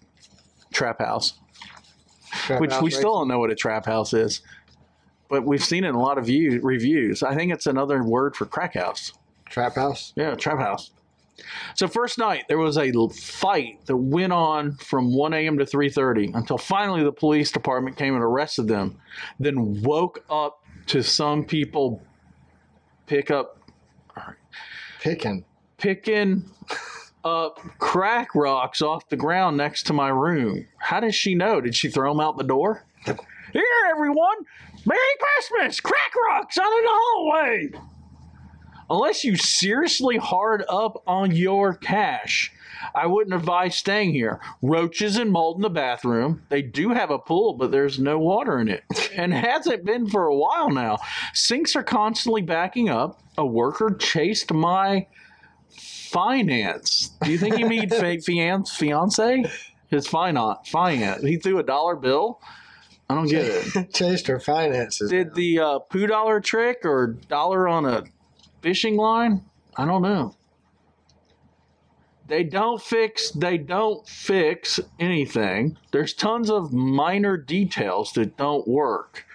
house. Which we still don't know what a trap house is. But we've seen it in a lot of reviews. I think it's another word for crack house. Trap house? Yeah, trap house. So first night, there was a fight that went on from 1 a.m. to 3:30 until finally the police department came and arrested them. Then woke up to some people picking up crack rocks off the ground next to my room. How does she know? Did she throw them out the door? Here, everyone! Merry Christmas! Crack rocks out in the hallway! Unless you seriously hard up on your cash, I wouldn't advise staying here. Roaches and mold in the bathroom. They do have a pool, but there's no water in it. And hasn't been for a while now. Sinks are constantly backing up. A worker chased my finance. Do you think he mean fiance? His finance. He threw a dollar bill. I don't get it. Chased her finances. Did the poo dollar trick or dollar on a fishing line? I don't know. They don't fix anything. There's tons of minor details that don't work.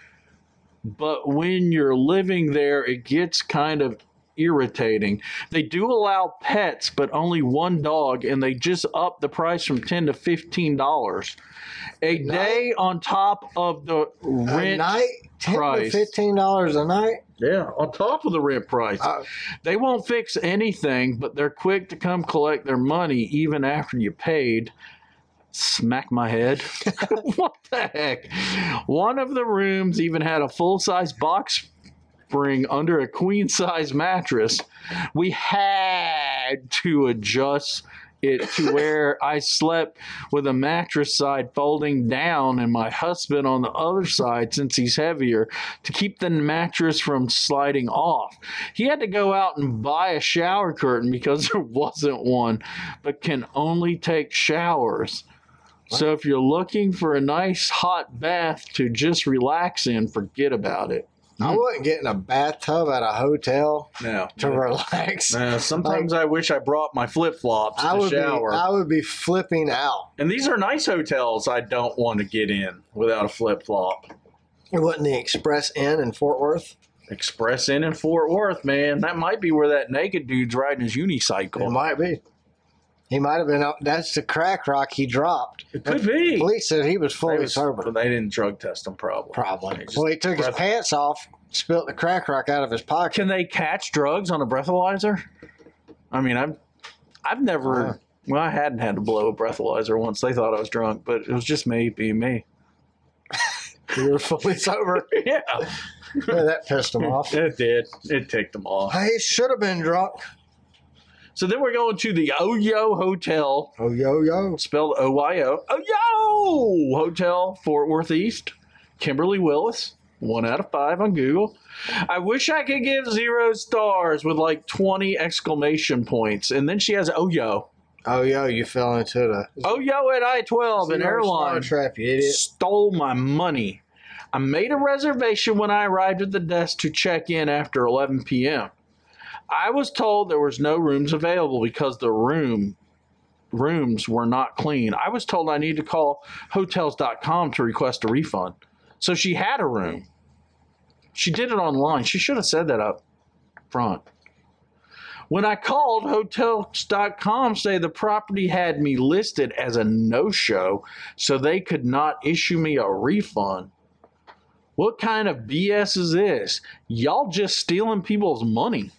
But when you're living there, it gets kind of irritating. They do allow pets, but only one dog, and they just up the price from $10 to $15 a day on top of the rent price. $10 to $15 a night. Yeah, on top of the rent price. They won't fix anything, but they're quick to come collect their money even after you paid. Smack my head. What the heck? One of the rooms even had a full-size box spring under a queen-size mattress. We had to adjust it to where I slept with a mattress side folding down and my husband on the other side since he's heavier to keep the mattress from sliding off. He had to go out and buy a shower curtain because there wasn't one, but can only take showers. So if you're looking for a nice hot bath to just relax in, forget about it. I wasn't getting a bathtub at a hotel to relax. No, sometimes I wish I brought my flip-flops to shower. I would be flipping out. And these are nice hotels I don't want to get in without a flip-flop. It wasn't the Express Inn in Fort Worth? Express Inn in Fort Worth, man. That might be where that naked dude's riding his unicycle. It might be. He might have been. That's the crack rock he dropped. It could be. Police said he was fully sober. But they didn't drug test him, probably. Well, he took his pants off, spilt the crack rock out of his pocket. Can they catch drugs on a breathalyzer? I mean, I've never. Well, I hadn't had to blow a breathalyzer once. They thought I was drunk, but it was just me being me. You were fully sober. Yeah. Yeah, that pissed him off. It did. It ticked him off. He should have been drunk. So then we're going to the Oyo Hotel. Oyo. Spelled O-Y-O. Oyo Hotel, Fort Worth East. Kimberly Willis. 1 out of 5 on Google. I wish I could give 0 stars with like 20 exclamation points. And then she has Oyo. Oyo, you fell into the... Oyo at I-12, an airline. Trap, you idiot. Stole my money. I made a reservation when I arrived at the desk to check in after 11 p.m. I was told there was no rooms available because the rooms were not clean. I was told I need to call hotels.com to request a refund. So she had a room. She did it online. She should have said that up front. When I called, hotels.com say the property had me listed as a no-show, so they could not issue me a refund. What kind of BS is this? Y'all just stealing people's money.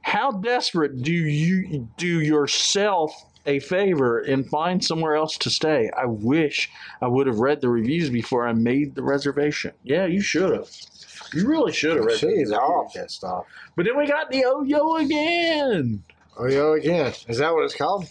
How desperate do you do yourself a favor and find somewhere else to stay? I wish I would have read the reviews before I made the reservation. Yeah, you should have. You really should have read the reviews. She's all pissed off. But then we got the Oyo again. Oyo again. Is that what it's called?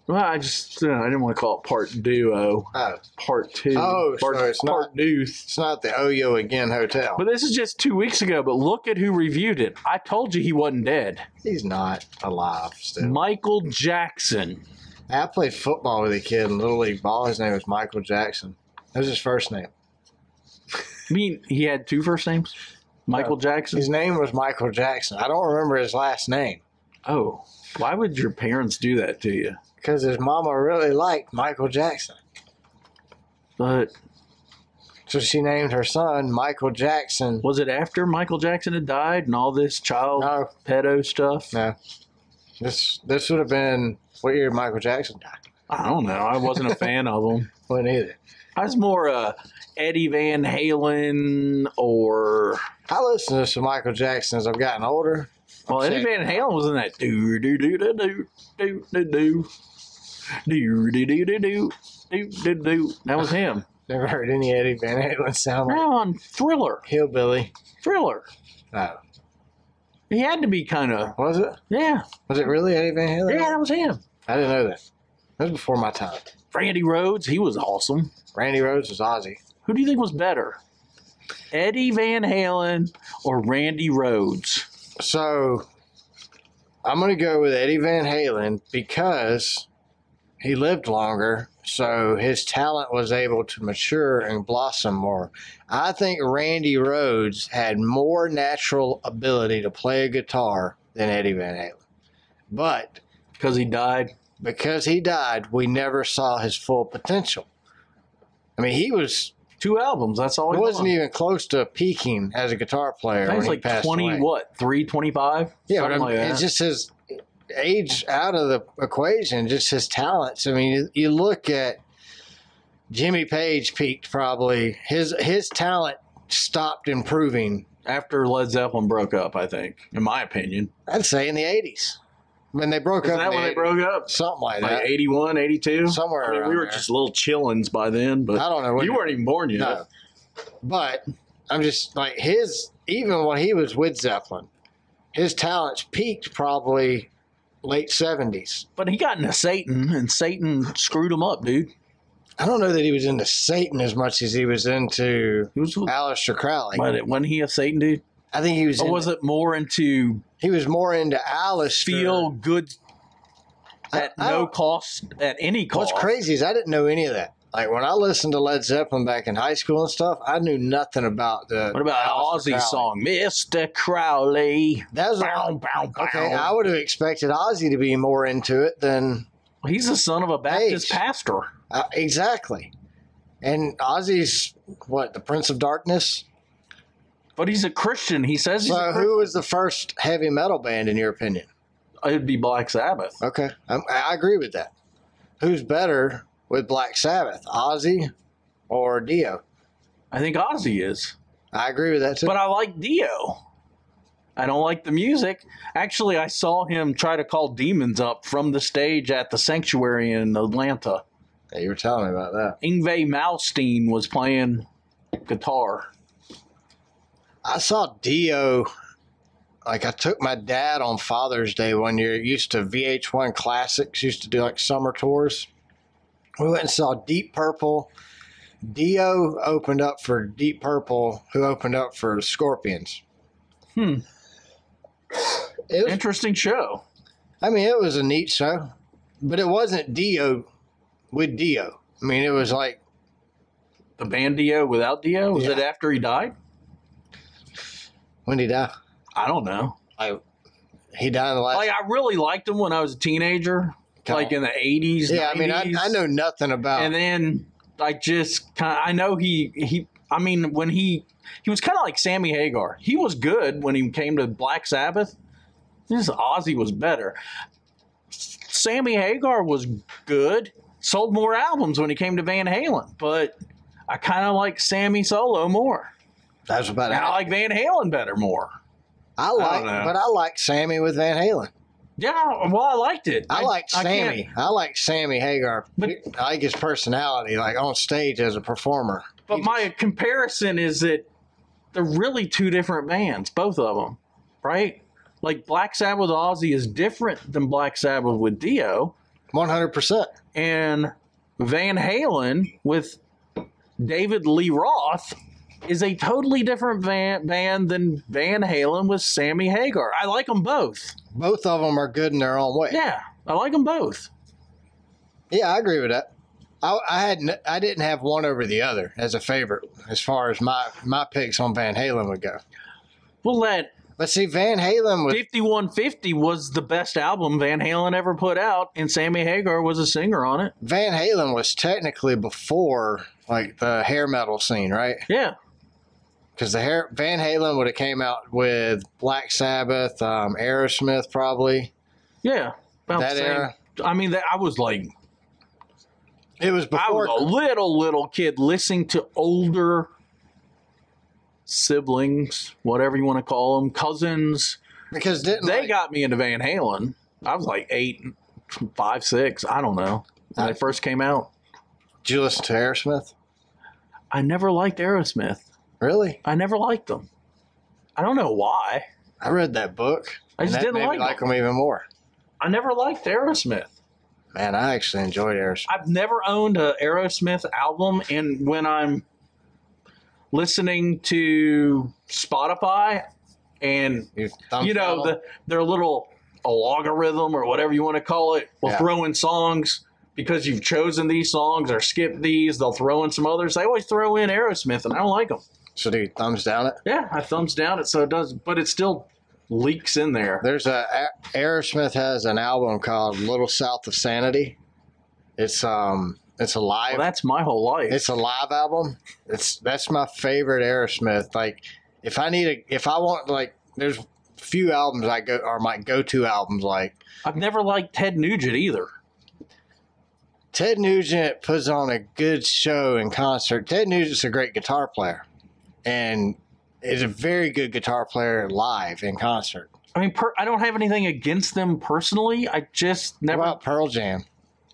Well, I didn't want to call it part duo. Oh. Part 2. Oh, part, so it's part not, deuce. It's not the Oyo again hotel. But this is just 2 weeks ago, but look at who reviewed it. I told you he wasn't dead. He's not alive still. Michael Jackson. I played football with a kid in Little League Ball. His name was Michael Jackson. That was his first name. I mean, he had 2 first names? Michael Jackson? His name was Michael Jackson. I don't remember his last name. Oh. Why would your parents do that to you? Because his mama really liked Michael Jackson. But... So she named her son Michael Jackson. Was it after Michael Jackson had died and all this child pedo stuff? No. This would have been... What year did Michael Jackson die? I don't know. I wasn't a fan of him. Wasn't either. I was more Eddie Van Halen or... I listened to some Michael Jackson as I've gotten older. Well, Eddie Van Halen was in that do. That was him. Never heard any Eddie Van Halen sound like. Now on Thriller. Hillbilly. Thriller. Oh. He had to be kind of. Was it? Yeah. Was it really Eddie Van Halen? Yeah, that was him. I didn't know that. That was before my time. Randy Rhoads, he was awesome. Randy Rhoads was Ozzy. Who do you think was better? Eddie Van Halen or Randy Rhoads? So I'm going to go with Eddie Van Halen because he lived longer, so his talent was able to mature and blossom more. I think Randy Rhoads had more natural ability to play a guitar than Eddie Van Halen. But Because he died. We never saw his full potential. I mean, he was 2 albums. That's all he he wasn't even close to peaking as a guitar player That when was he like passed 20, away. what, 3, 25? Yeah, but Something like it's that. just his age out of the equation, just his talents. I mean, you look at Jimmy Page peaked probably. His talent stopped improving, After Led Zeppelin broke up, I think, in my opinion. I'd say, in the 80s. When they broke Is up. that when they broke up? Something like Like that. 81, 82? Somewhere I mean, around we were there. just little chillins by then, but I don't know. you weren't even born yet. No. But I'm just like even when he was with Zeppelin, his talents peaked probably late 70s. But he got into Satan, and Satan screwed him up, dude. I don't know that he was into Satan as much as he was into He was, Aleister Crowley. wasn't he a Satan dude? I think he was. Or was it more into He was more into Aleister. feel good at I no don't- cost, at any cost? What's crazy is I didn't know any of that. Like when I listened to Led Zeppelin back in high school and stuff, I knew nothing about the. What about Aleister Ozzy's Crowley. song, Mr. Crowley? That was Bow, bow, bow. okay. I would have expected Ozzy to be more into it than He's the son of a Baptist Page. pastor. Exactly. And Ozzy's what, the Prince of Darkness? But he's a Christian. He says he's So a who Christian. was the first heavy metal band in your opinion? It'd be Black Sabbath. Okay, I agree with that. Who's better with Black Sabbath, Ozzy or Dio? I think Ozzy is. I agree with that too. But I like Dio. I don't like the music. Actually, I saw him try to call demons up from the stage at the Sanctuary in Atlanta. Yeah, you were telling me about that. Yngwie Malmsteen was playing guitar. I saw Dio. Like I took my dad on Father's Day one year. Used to VH1 Classics. Used to do like summer tours. We went and saw Deep Purple. Dio opened up for Deep Purple, who opened up for Scorpions. Hmm. It was, Interesting show. I mean, it was a neat show, but it wasn't Dio with Dio. I mean, it was like, The band Dio without Dio? Was Yeah. it after he died? when did he die? I don't know. Like, he died in the last. Like, I really liked him when I was a teenager, like in the 80s, yeah, 90s. I mean, I know nothing about. And then I just kind of, I know I mean, when he was kind of like Sammy Hagar. He was good when he came to Black Sabbath. Just Ozzy was better. Sammy Hagar was good. Sold more albums when he came to Van Halen. But I kind of like Sammy solo more. That's about it. And I like Van Halen better more. I don't know. but I like Sammy with Van Halen. Yeah, well, I liked it. I like can't- Sammy. I like Sammy Hagar. But- I like his personality, like on stage as a performer. But my comparison is that they're really two different bands, both of them, right? Like Black Sabbath with Ozzy is different than Black Sabbath with Dio, 100%. and Van Halen with David Lee Roth is a totally different band than Van Halen with Sammy Hagar. I like them both. Both of them are good in their own way. Yeah, I like them both. Yeah, I agree with that. I didn't have one over the other as a favorite as far as my picks on Van Halen would go. Well, that But see, Van Halen was 5150 was the best album Van Halen ever put out, and Sammy Hagar was a singer on it. Van Halen was technically before like the hair metal scene, right? Yeah. Because Van Halen would have came out with Black Sabbath, Aerosmith, probably Yeah. About that the same. era. I mean, I was like, It was I before. was a little kid listening to older siblings, whatever you want to call them, cousins. Because didn't They like, got me into Van Halen. I was like 8, 5, 6. I don't know. When they first came out. did you listen to Aerosmith? I never liked Aerosmith. Really? I never liked them. I don't know why. I read that book. I just and that didn't made me like them even more. I never liked Aerosmith. Man, I actually enjoyed Aerosmith. I've never owned a Aerosmith album, and when I'm listening to Spotify, and thumbs you know down. their little algorithm or whatever you want to call it will throw in songs because you've chosen these songs or skipped these. They'll throw in some others. They always throw in Aerosmith, and I don't like them. So do you thumbs down it? Yeah, I thumbs down it, so it does, but it still leaks in there. There's Aerosmith has an album called Little South of Sanity. It's a live. Well, that's my whole life. It's a live album. That's my favorite Aerosmith. Like if I want, like, there's few albums my go-to albums. Like I've never liked Ted Nugent either. Ted Nugent puts on a good show in concert. Ted Nugent's a great guitar player, and is a very good guitar player live in concert. I mean, I don't have anything against them personally. I just never. What about Pearl Jam?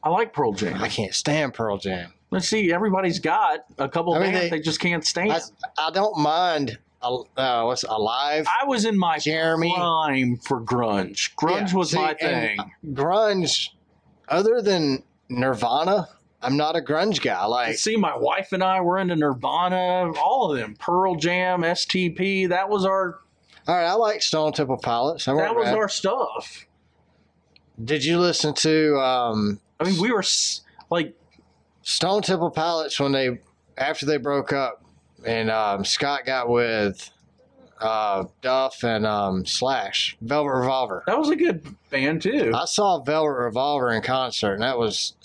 I like Pearl Jam. I can't stand Pearl Jam. Let's see. Everybody's got a couple of bands they just can't stand. I don't mind. What's Alive? I was in my Jeremy prime for grunge. Grunge was my thing. Grunge, other than Nirvana, I'm not a grunge guy. Like, see, my wife and I were into Nirvana, all of them, Pearl Jam, STP. That was our. All right, I like Stone Temple Pilots. That was our stuff. Did you listen to? I mean, we were like Stone Temple Pilots after they broke up, and Scott got with Duff and Slash, Velvet Revolver. That was a good band too. I saw Velvet Revolver in concert, and that was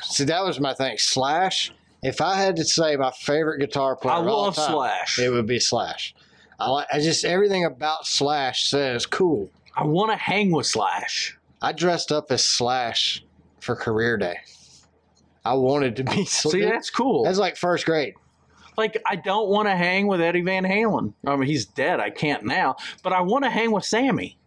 my thing. Slash. If I had to say my favorite guitar player, I love Slash. It would be Slash. I just everything about Slash says cool. I want to hang with Slash. I dressed up as Slash for career day. I wanted to be. See, that's cool. That's like first grade. Like, I don't want to hang with Eddie Van Halen. I mean, he's dead. I can't now. But I want to hang with Sammy,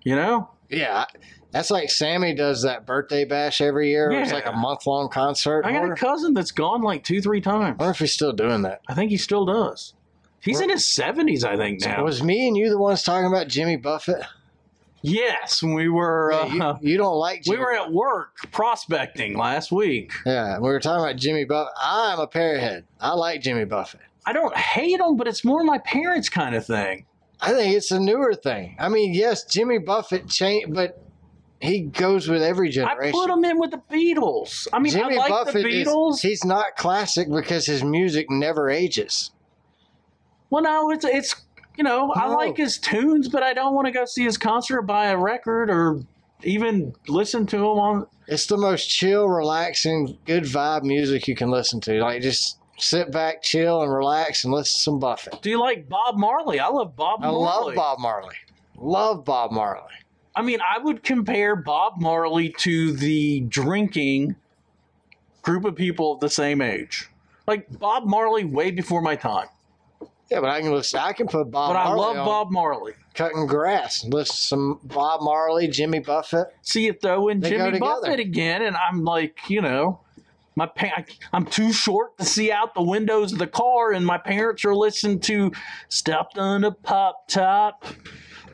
you know? Yeah. That's like Sammy does that birthday bash every year. Yeah. It's like a month-long concert. I got a cousin that's gone like 2-3 times. I wonder if he's still doing that. I think he still does. He's in his 70s, I think, now. Was me and you the ones talking about Jimmy Buffett? Yes, we were. You don't like Jimmy. We were at work prospecting last week. Yeah, we were talking about Jimmy Buffett. I'm a parrothead. I like Jimmy Buffett. I don't hate him, but it's more my parents' kind of thing. I think it's a newer thing. I mean, yes, Jimmy Buffett changed, but he goes with every generation. I put him in with the Beatles. I mean, Jimmy I like Buffett the Beatles. He's not classic because his music never ages. Well, no, it's you know, I like his tunes, but I don't want to go see his concert or buy a record or even listen to him on. It's the most chill, relaxing, good vibe music you can listen to. Like, just sit back, chill, and relax and listen to some Buffett. Do you like Bob Marley? I love Bob Marley. I love Bob Marley. Love Bob Marley. I mean, I would compare Bob Marley to the drinking group of people of the same age. Like, Bob Marley way before my time. Yeah, but I can put Bob Marley on. But I love Bob Marley. Cutting grass. Listen to some Bob Marley, Jimmy Buffett. See, you throw in Jimmy Buffett again, and I'm like, you know, I'm too short to see out the windows of the car, and my parents are listening to Stepped on a Pop Top,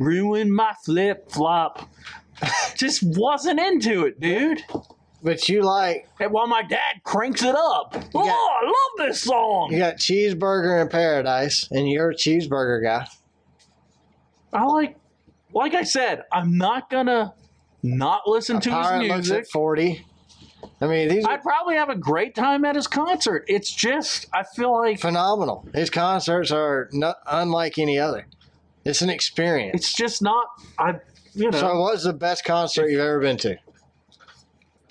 Ruined My Flip Flop. Just wasn't into it, dude. But you like... While my dad cranks it up. I love this song. You got Cheeseburger in Paradise, and you're a cheeseburger guy. I like I said, I'm not going to not listen to his music. Looks at 40. I mean, I'd probably have a great time at his concert. It's just, I feel like... phenomenal. His concerts are not unlike any other. It's an experience. It's just not... So what's the best concert you've ever been to?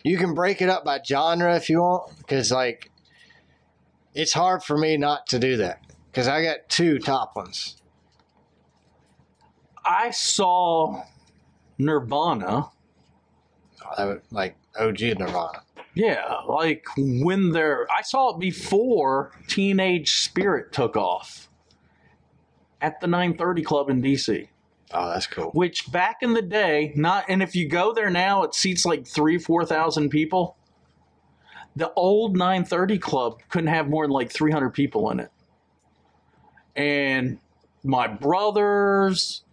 You can break it up by genre if you want, because, like, it's hard for me not to do that, because I got 2 top ones. I saw Nirvana. Like OG Nirvana. Yeah, like I saw it before Teenage Spirit took off at the 930 Club in D.C. Oh, that's cool. Which back in the day, and if you go there now, it seats like 3,000-4,000 people. The old 930 Club couldn't have more than like 300 people in it. And my brothers,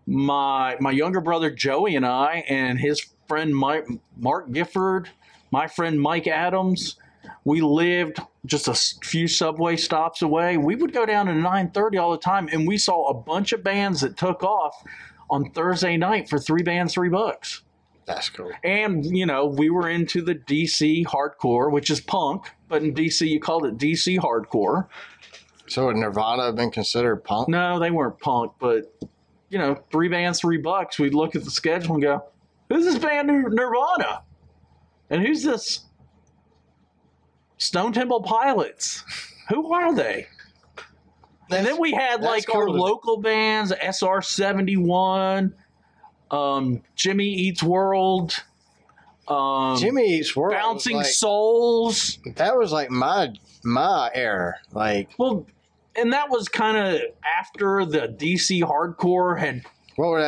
my younger brother Joey and I, and his friend Mark Gifford, my friend Mike Adams, we lived just a few subway stops away. We would go down to 930 all the time, and we saw a bunch of bands that took off on Thursday night for 3 bands, $3. That's cool. And, we were into the DC hardcore, which is punk, but in DC you called it DC hardcore. So would Nirvana have been considered punk? No, they weren't punk, but, 3 bands, $3. We'd look at the schedule and go, who's this band Nirvana? And who's this Stone Temple Pilots? Who are they? And then we had our local bands, SR-71, Jimmy Eats World, Jimmy Eats World, Bouncing Souls. That was like my era. And that was kind of after the DC hardcore had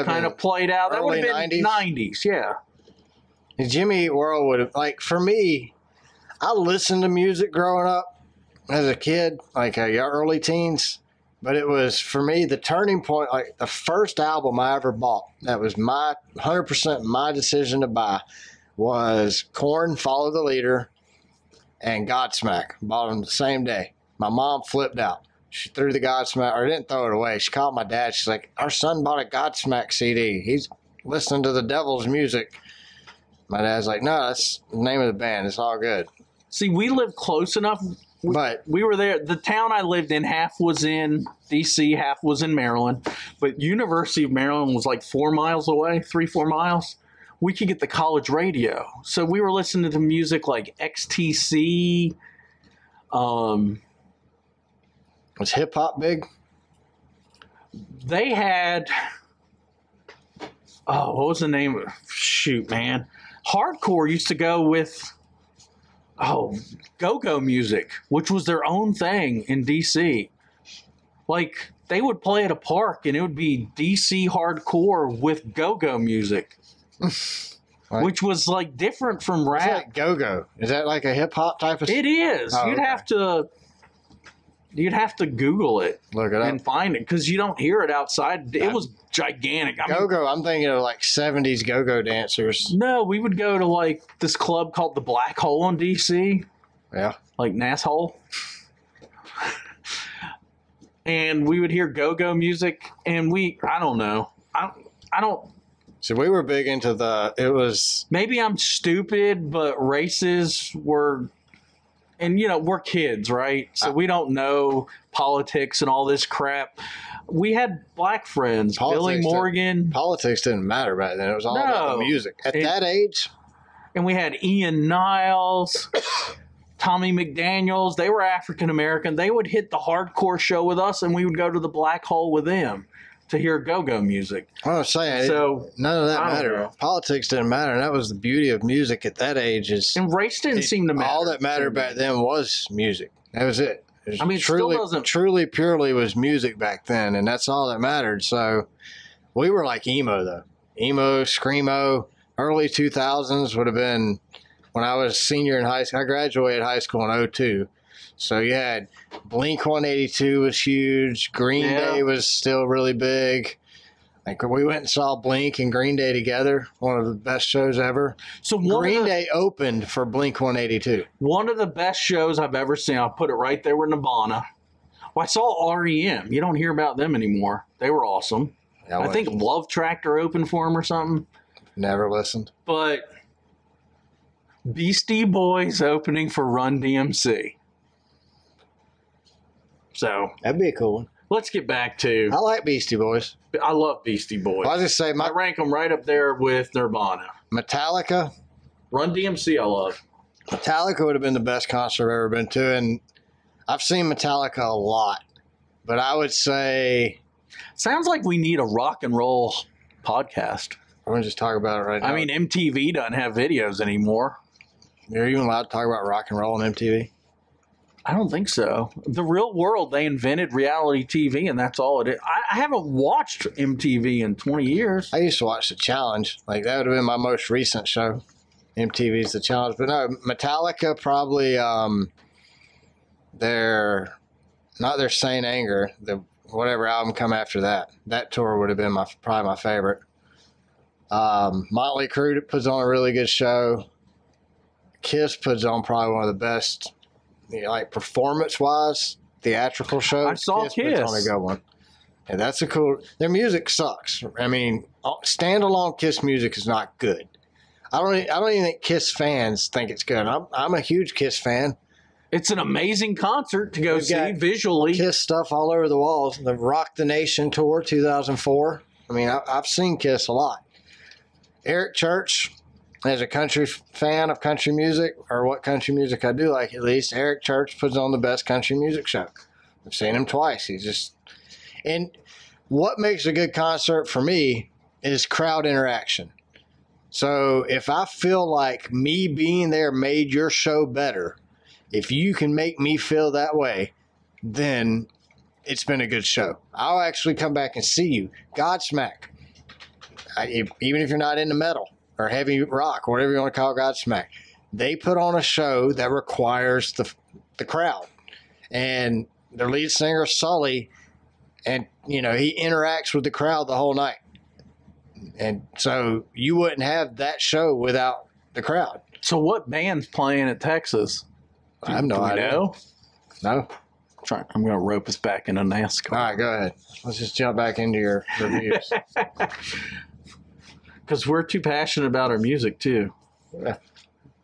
kind of played out. That would have been 90s, yeah. Jimmy Eat World would have, for me, I listened to music growing up as a kid, early teens. But it was, for me, the turning point, the first album I ever bought, that was 100% my decision to buy, was Korn, Follow the Leader, and Godsmack. Bought them the same day. My mom flipped out. She threw the Godsmack, or didn't throw it away. She called my dad. She's like, our son bought a Godsmack CD. He's listening to the devil's music. My dad's like, no, that's the name of the band. It's all good. See, we lived close enough. But we were there. The town I lived in, half was in D.C., half was in Maryland. But University of Maryland was 4 miles away, 3-4 miles. We could get the college radio. So we were listening to music like XTC. Was hip-hop big? They had... Oh, what was the name? Shoot, man. Hardcore used to go with... go-go music, which was their own thing in D.C. They would play at a park, and it would be D.C. hardcore with go-go music, which was, different from rap. What's that go-go? Is that a hip-hop type of... It is. Oh, You'd have to Google it. Look it up. And find it, because you don't hear it outside. It was gigantic. Go-go, I'm thinking of 70s go-go dancers. No, we would go to this club called the Black Hole in DC. Yeah. Nasshole. And we would hear go-go music, and I don't know. I don't. So we were big into it was... Maybe I'm stupid, but races were... And, we're kids, right? So we don't know politics and all this crap. We had black friends, Billy Morgan. Politics didn't matter back then. It was all about the music. At that age? And we had Ian Niles, Tommy McDaniels. They were African-American. They would hit the hardcore show with us, and we would go to the Black Hole with them to hear go-go music. I was saying, none of that mattered. Politics didn't matter, and that was the beauty of music at that age. And race didn't seem to matter. All that mattered back then was music. That was it. It still doesn't. Truly, purely was music back then, and that's all that mattered. So we were like emo, though. Emo, screamo, early 2000s would have been when I was senior in high school. I graduated high school in 2002. So you had Blink-182 was huge. Green Day was still really big. We went and saw Blink and Green Day together. One of the best shows ever. So Green Day opened for Blink-182. One of the best shows I've ever seen. I'll put it right there with Nirvana. Well, I saw REM. You don't hear about them anymore. They were awesome. I think Love Tractor opened for them or something. Never listened. But Beastie Boys opening for Run DMC. So that'd be a cool one. Let's get back to... I like Beastie Boys. I love Beastie Boys. I just say... I rank them right up there with Nirvana. Metallica. Run DMC I love. Metallica would have been the best concert I've ever been to, and I've seen Metallica a lot. But I would say... Sounds like we need a rock and roll podcast. We're going to just talk about it right now. I mean, MTV doesn't have videos anymore. Are you allowed to talk about rock and roll on MTV? I don't think so. The Real World, they invented reality TV, and that's all it is. I haven't watched MTV in 20 years. I used to watch The Challenge. That would have been my most recent show. MTV's The Challenge. But no, Metallica probably not their Saint Anger, whatever album come after that. That tour would have been probably my favorite. Motley Crue puts on a really good show. Kiss puts on probably one of the best, performance-wise, theatrical shows. I saw Kiss. Puts on a good one. And that's a cool... Their music sucks. I mean, standalone Kiss music is not good. I don't even think Kiss fans think it's good. I'm a huge Kiss fan. It's an amazing concert to go We've see got visually. Kiss stuff all over the walls. The Rock the Nation tour 2004. I mean, I've seen Kiss a lot. Eric Church, as a country fan of country music, or what country music I do like at least, Eric Church puts on the best country music show. I've seen him twice. And what makes a good concert for me is crowd interaction. So if I feel like me being there made your show better, if you can make me feel that way, then it's been a good show. I'll actually come back and see you. Godsmack. Even if you're not into metal or heavy rock or whatever you want to call Godsmack, they put on a show that requires the crowd. And their lead singer, Sully, and, he interacts with the crowd the whole night. And so you wouldn't have that show without the crowd. So what band's playing at Texas? I have no idea. Know? No. I'm going to rope us back into NASCAR. All right, go ahead. Let's just jump back into your reviews. Because we're too passionate about our music, too. Yeah.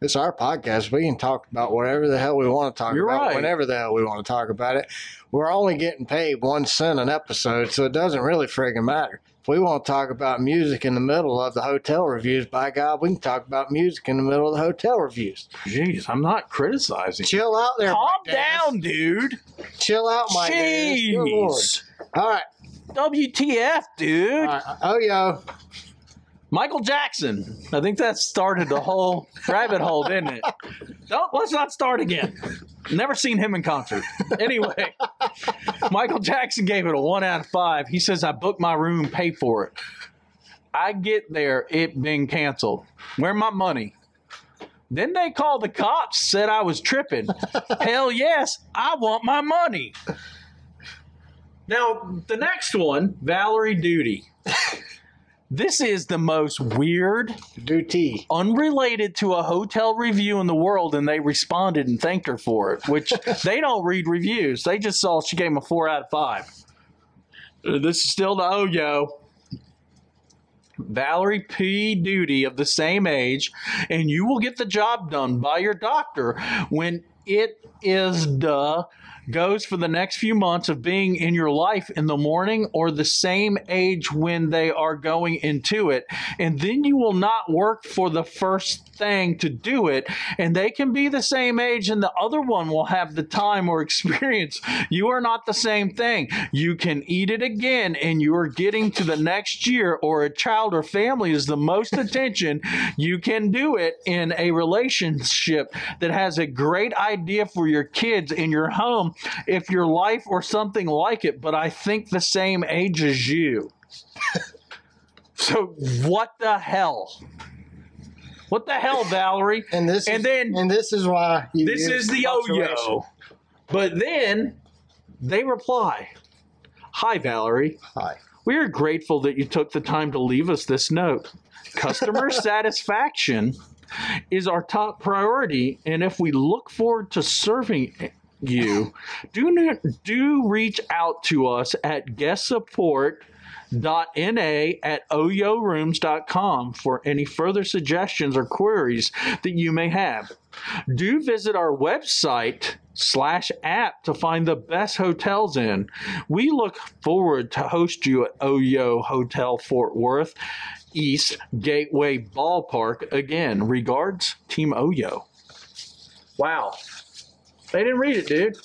It's our podcast. We can talk about whatever the hell we want to talk You're about, right. whenever the hell we want to talk about it. We're only getting paid 1 cent an episode, so it doesn't really friggin' matter. If we want to talk about music in the middle of the hotel reviews, by God, we can talk about music in the middle of the hotel reviews. Jeez, I'm not criticizing. Chill out there, Calm Mike Dennis. down, dude. Chill out, Mike Dennis. Good Lord. Jeez. All right. WTF, dude. All right. Oh, yo. Michael Jackson. I think that started the whole rabbit hole, didn't it? Let's not start again. Never seen him in concert. Anyway, Michael Jackson gave it a 1 out of 5. He says, I booked my room, pay for it. I get there, it been canceled. Where my money? Then they called the cops, said I was tripping. Hell yes, I want my money. Now, the next one, Valerie Duty. This is the most weird, Duty, unrelated to a hotel review in the world, and they responded and thanked her for it, which they don't read reviews. They just saw she gave him a 4 out of 5. This is still the Oyo. Valerie P. Duty, of the same age, and you will get the job done by your doctor when it is goes for the next few months of being in your life in the morning, or the same age when they are going into it. And then you will not work for the first thing to do it. And they can be the same age and the other one will have the time or experience. You are not the same thing. You can eat it again and you are getting to the next year, or a child or family is the most attention. You can do it in a relationship that has a great idea for your kids in your home, if your life or something like it, but I think the same age as you. So what the hell? What the hell, Valerie? And this is why this is the Oyo. But then they reply, "Hi, Valerie. Hi. We are grateful that you took the time to leave us this note. Customer satisfaction is our top priority, and if we look forward to serving you, do reach out to us at guestsupport.na@oyorooms.com for any further suggestions or queries that you may have. Do visit our website/app to find the best hotels in. We look forward to host you at Oyo Hotel Fort Worth East Gateway Ballpark again. Regards, Team Oyo." Wow. They didn't read it, dude.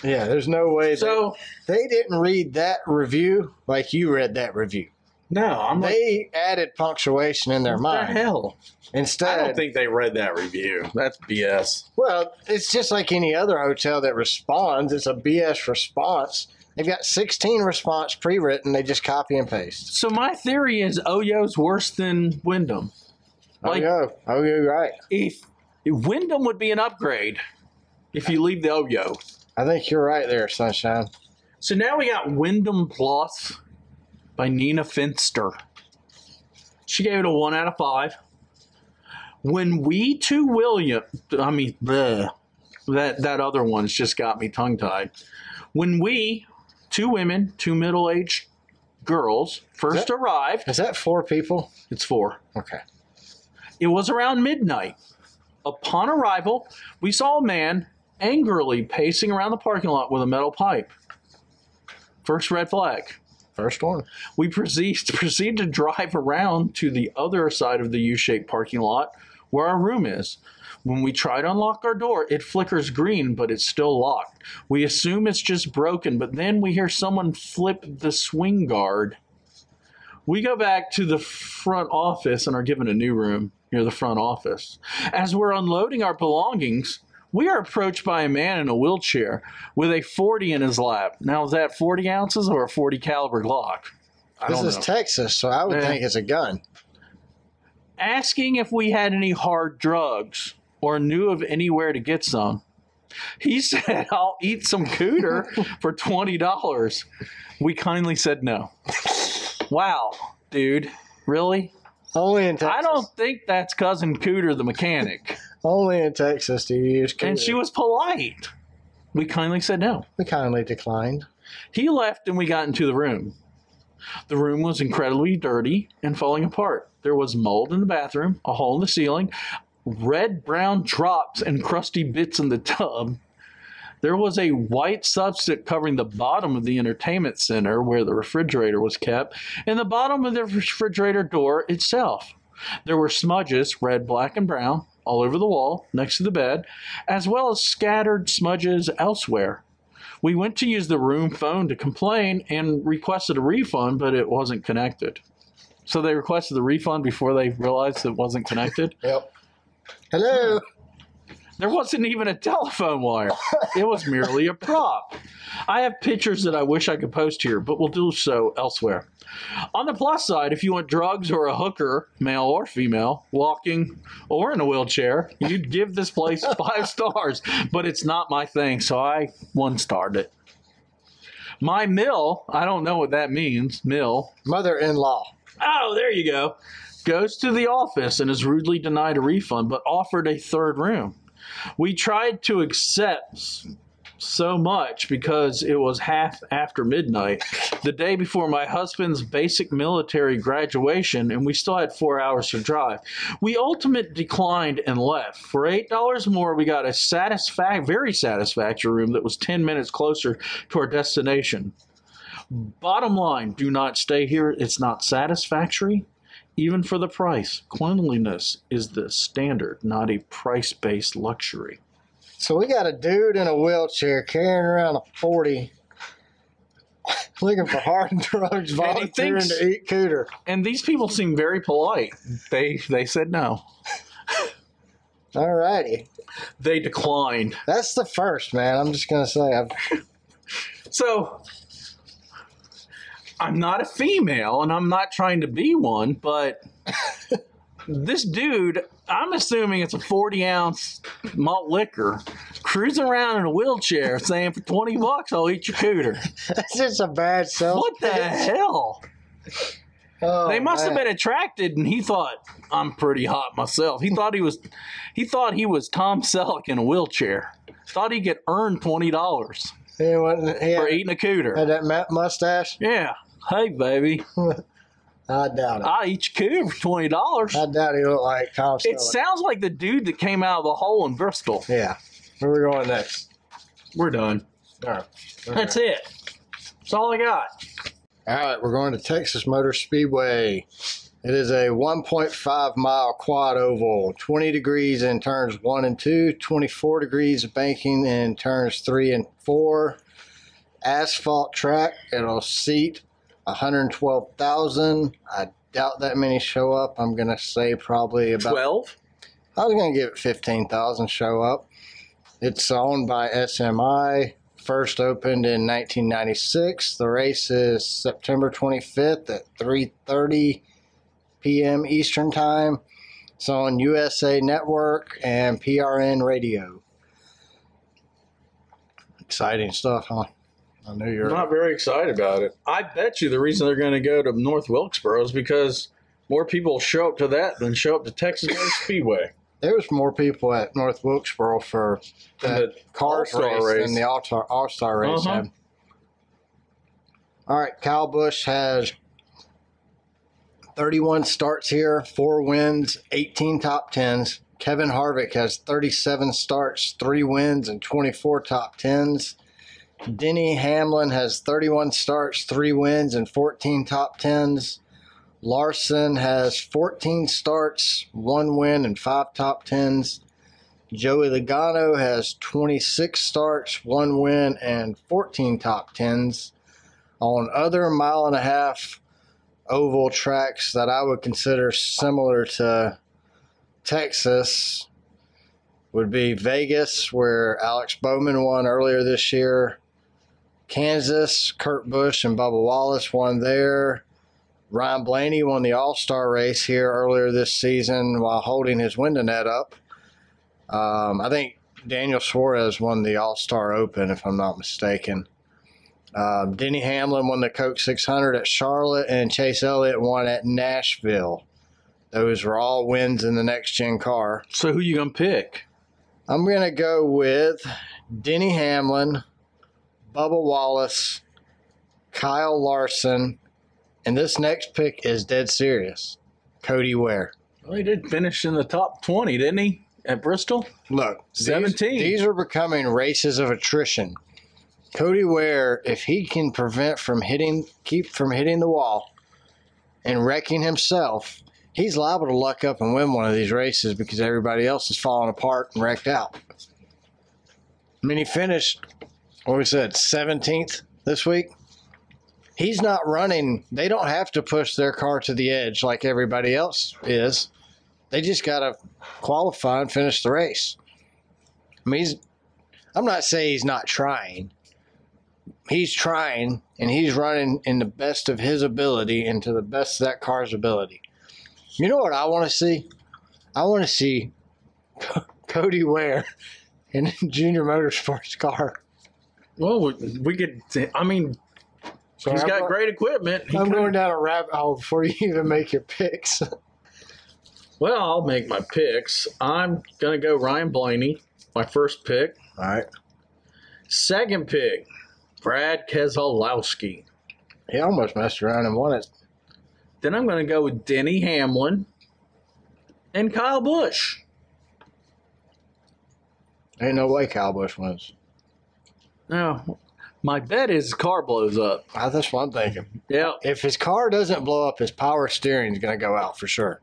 Yeah, there's no way. So they didn't read that review like you read that review. No, they added punctuation in their mind. What the hell? Instead, I don't think they read that review. That's BS. Well, it's just like any other hotel that responds. It's a BS response. They've got 16 response pre-written. They just copy and paste. So my theory is Oyo's worse than Wyndham. Oyo, right. If Wyndham would be an upgrade if you leave the Oyo. I think you're right there, Sunshine. So now we got Wyndham Plus by Nina Finster. She gave it a 1 out of 5. When we two William, that other one's just got me tongue-tied. When we, two women, two middle-aged girls first arrived. Is that 4 people? It's 4. Okay. It was around midnight. Upon arrival, we saw a man angrily pacing around the parking lot with a metal pipe. First red flag. First one. We proceed to drive around to the other side of the U-shaped parking lot where our room is. When we try to unlock our door, it flickers green, but it's still locked. We assume it's just broken, but then we hear someone flip the swing guard. We go back to the front office and are given a new room near the front office. As we're unloading our belongings, we are approached by a man in a wheelchair with a 40 in his lap. Now, is that 40 ounces or a 40 caliber Glock? This is Texas, so I would think it's a gun. Asking if we had any hard drugs or knew of anywhere to get some. He said, I'll eat some cooter for $20. We kindly said no. Wow, dude. Really? Only in Texas. I don't think that's Cousin Cooter the mechanic. Only in Texas do you use cooter. And she was polite. We kindly said no. We kindly declined. He left and we got into the room. The room was incredibly dirty and falling apart. There was mold in the bathroom, a hole in the ceiling, red-brown drops and crusty bits in the tub. There was a white substance covering the bottom of the entertainment center where the refrigerator was kept, and the bottom of the refrigerator door itself. There were smudges, red, black, and brown, all over the wall, next to the bed, as well as scattered smudges elsewhere. We went to use the room phone to complain and requested a refund, but it wasn't connected. So they requested the refund before they realized it wasn't connected? Yep. Hello. There wasn't even a telephone wire. It was merely a prop. I have pictures that I wish I could post here, but we'll do so elsewhere. On the plus side, if you want drugs or a hooker, male or female, walking or in a wheelchair, you'd give this place 5 stars, but it's not my thing, so I 1-starred it. My mill, I don't know what that means, mill. Mother-in-law. Oh, there you go. Goes to the office and is rudely denied a refund, but offered a 3rd room. We tried to accept so much because it was half after midnight, the day before my husband's basic military graduation, and we still had 4 hours to drive. We ultimately declined and left. For $8 more, we got a very satisfactory room that was 10 minutes closer to our destination. Bottom line, do not stay here. It's not satisfactory. Even for the price, cleanliness is the standard, not a price-based luxury. So we got a dude in a wheelchair carrying around a 40, looking for hard drugs, volunteering to eat cooter. And these people seem very polite. They said no. All righty. They declined. That's the first, man. I'm just going to say. So, I'm not a female, and I'm not trying to be one, but this dude, I'm assuming it's a 40-ounce malt liquor, cruising around in a wheelchair saying for $20 I'll eat your cooter. That's just a bad sell. What the hell? Oh, they must have been attracted, and he thought, I'm pretty hot myself. He thought he was Tom Selleck in a wheelchair. Thought he could earn $20 for eating a cooter. Had that mustache? Yeah. Hey, baby. I doubt it. I'll eat your cooter for $20. I doubt he looked like Tom Selleck. It sounds like the dude that came out of the hole in Bristol. Yeah. Where are we going next? We're done. All right. That's it. That's all I got. All right, we're going to Texas Motor Speedway. It is a 1.5-mile quad oval, 20 degrees in turns 1 and 2, 24 degrees of banking in turns 3 and 4. Asphalt track. It'll seat 112,000. I doubt that many show up. I'm going to say probably about 12. I was going to give it 15,000 show up. It's owned by SMI. First opened in 1996. The race is September 25th at 3:30 p.m. Eastern Time. It's on USA Network and PRN Radio. Exciting stuff, huh? I know you're not very excited about it. I bet you the reason they're going to go to North Wilkesboro is because more people show up to that than show up to Texas Motor Speedway. There was more people at North Wilkesboro for the cars race than the All-Star race. Uh-huh. All right, Kyle Busch has 31 starts here, 4 wins, 18 top 10s. Kevin Harvick has 37 starts, 3 wins, and 24 top 10s. Denny Hamlin has 31 starts, 3 wins, and 14 top 10s. Larson has 14 starts, 1 win, and 5 top 10s. Joey Logano has 26 starts, 1 win, and 14 top 10s. On other 1.5 oval tracks that I would consider similar to Texas would be Vegas, where Alex Bowman won earlier this year. Kansas, Kurt Busch and Bubba Wallace won there. Ryan Blaney won the All-Star race here earlier this season while holding his window net up. I think Daniel Suarez won the All-Star Open, if I'm not mistaken. Denny Hamlin won the Coke 600 at Charlotte, and Chase Elliott won at Nashville. Those were all wins in the next-gen car. So who you going to pick? I'm going to go with Denny Hamlin, Bubba Wallace, Kyle Larson, and this next pick is dead serious. Cody Ware. Well, he did finish in the top 20, didn't he, at Bristol? Look, 17. These are becoming races of attrition. Cody Ware, if he can keep from hitting the wall and wrecking himself, he's liable to luck up and win one of these races because everybody else is falling apart and wrecked out. I mean, he finished, 17th this week. He's not running. They don't have to push their car to the edge like everybody else is. They just got to qualify and finish the race. I mean, I'm not saying he's not trying. He's trying, and he's running in the best of his ability and to the best of that car's ability. You know what I want to see? I want to see Cody Ware in a Junior Motorsports car. Well, we could, I mean, So he's got great equipment. I'm going down a rabbit hole before you even make your picks. Well, I'll make my picks. I'm going to go Ryan Blaney, my first pick. All right. Second pick, Brad Keselowski. He almost messed around and won it. Then I'm going to go with Denny Hamlin and Kyle Busch. Ain't no way Kyle Busch wins. Now, my bet is his car blows up. That's what I'm thinking. Yeah. If his car doesn't blow up, his power steering is going to go out for sure.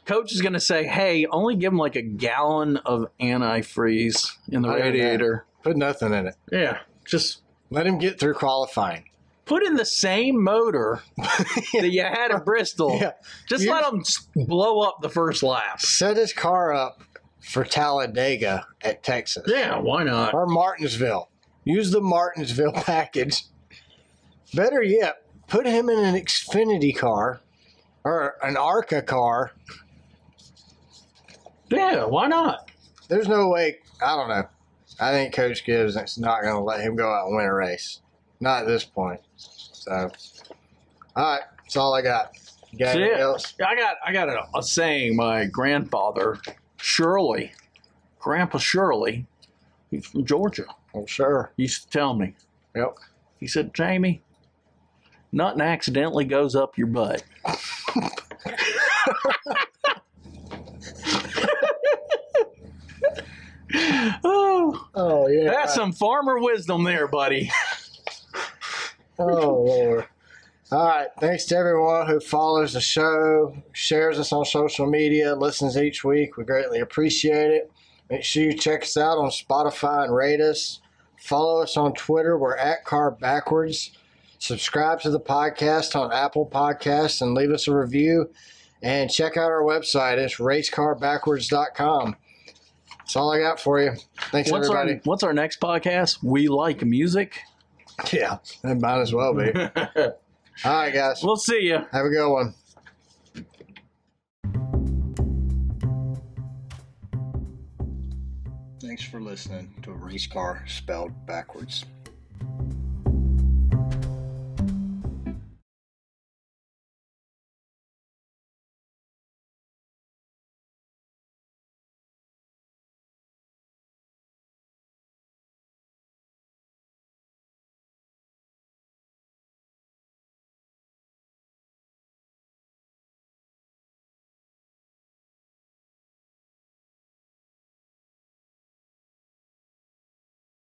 Coach is going to say, hey, only give him like a gallon of antifreeze in the radiator. Put nothing in it. Yeah. Just let him get through qualifying. Put in the same motor that you had at Bristol. Yeah. Just let him blow up the first lap. Set his car up for Talladega at Texas. Yeah, why not? Or Martinsville. Use the Martinsville package. Better yet, put him in an Xfinity car or an ARCA car. Yeah, why not? There's no way. I don't know. I think Coach Gibbs is not going to let him go out and win a race. Not at this point. So, all right. That's all I got. You got anything else? I got a saying. My grandfather, Grandpa Shirley, he's from Georgia. Oh, sure. He used to tell me. Yep. He said, Jamie, nothing accidentally goes up your butt. Oh, yeah. That's some farmer wisdom there, buddy. Oh, Lord. All right. Thanks to everyone who follows the show, shares us on social media, listens each week. We greatly appreciate it. Make sure you check us out on Spotify and rate us. Follow us on Twitter. We're at Car Backwards. Subscribe to the podcast on Apple Podcasts and leave us a review. And check out our website. It's racecarbackwards.com. That's all I got for you. Thanks, everybody. What's our next podcast? We Like Music? Yeah, that might as well be. All right, guys. We'll see you. Have a good one. Thanks for listening to a race car spelled backwards.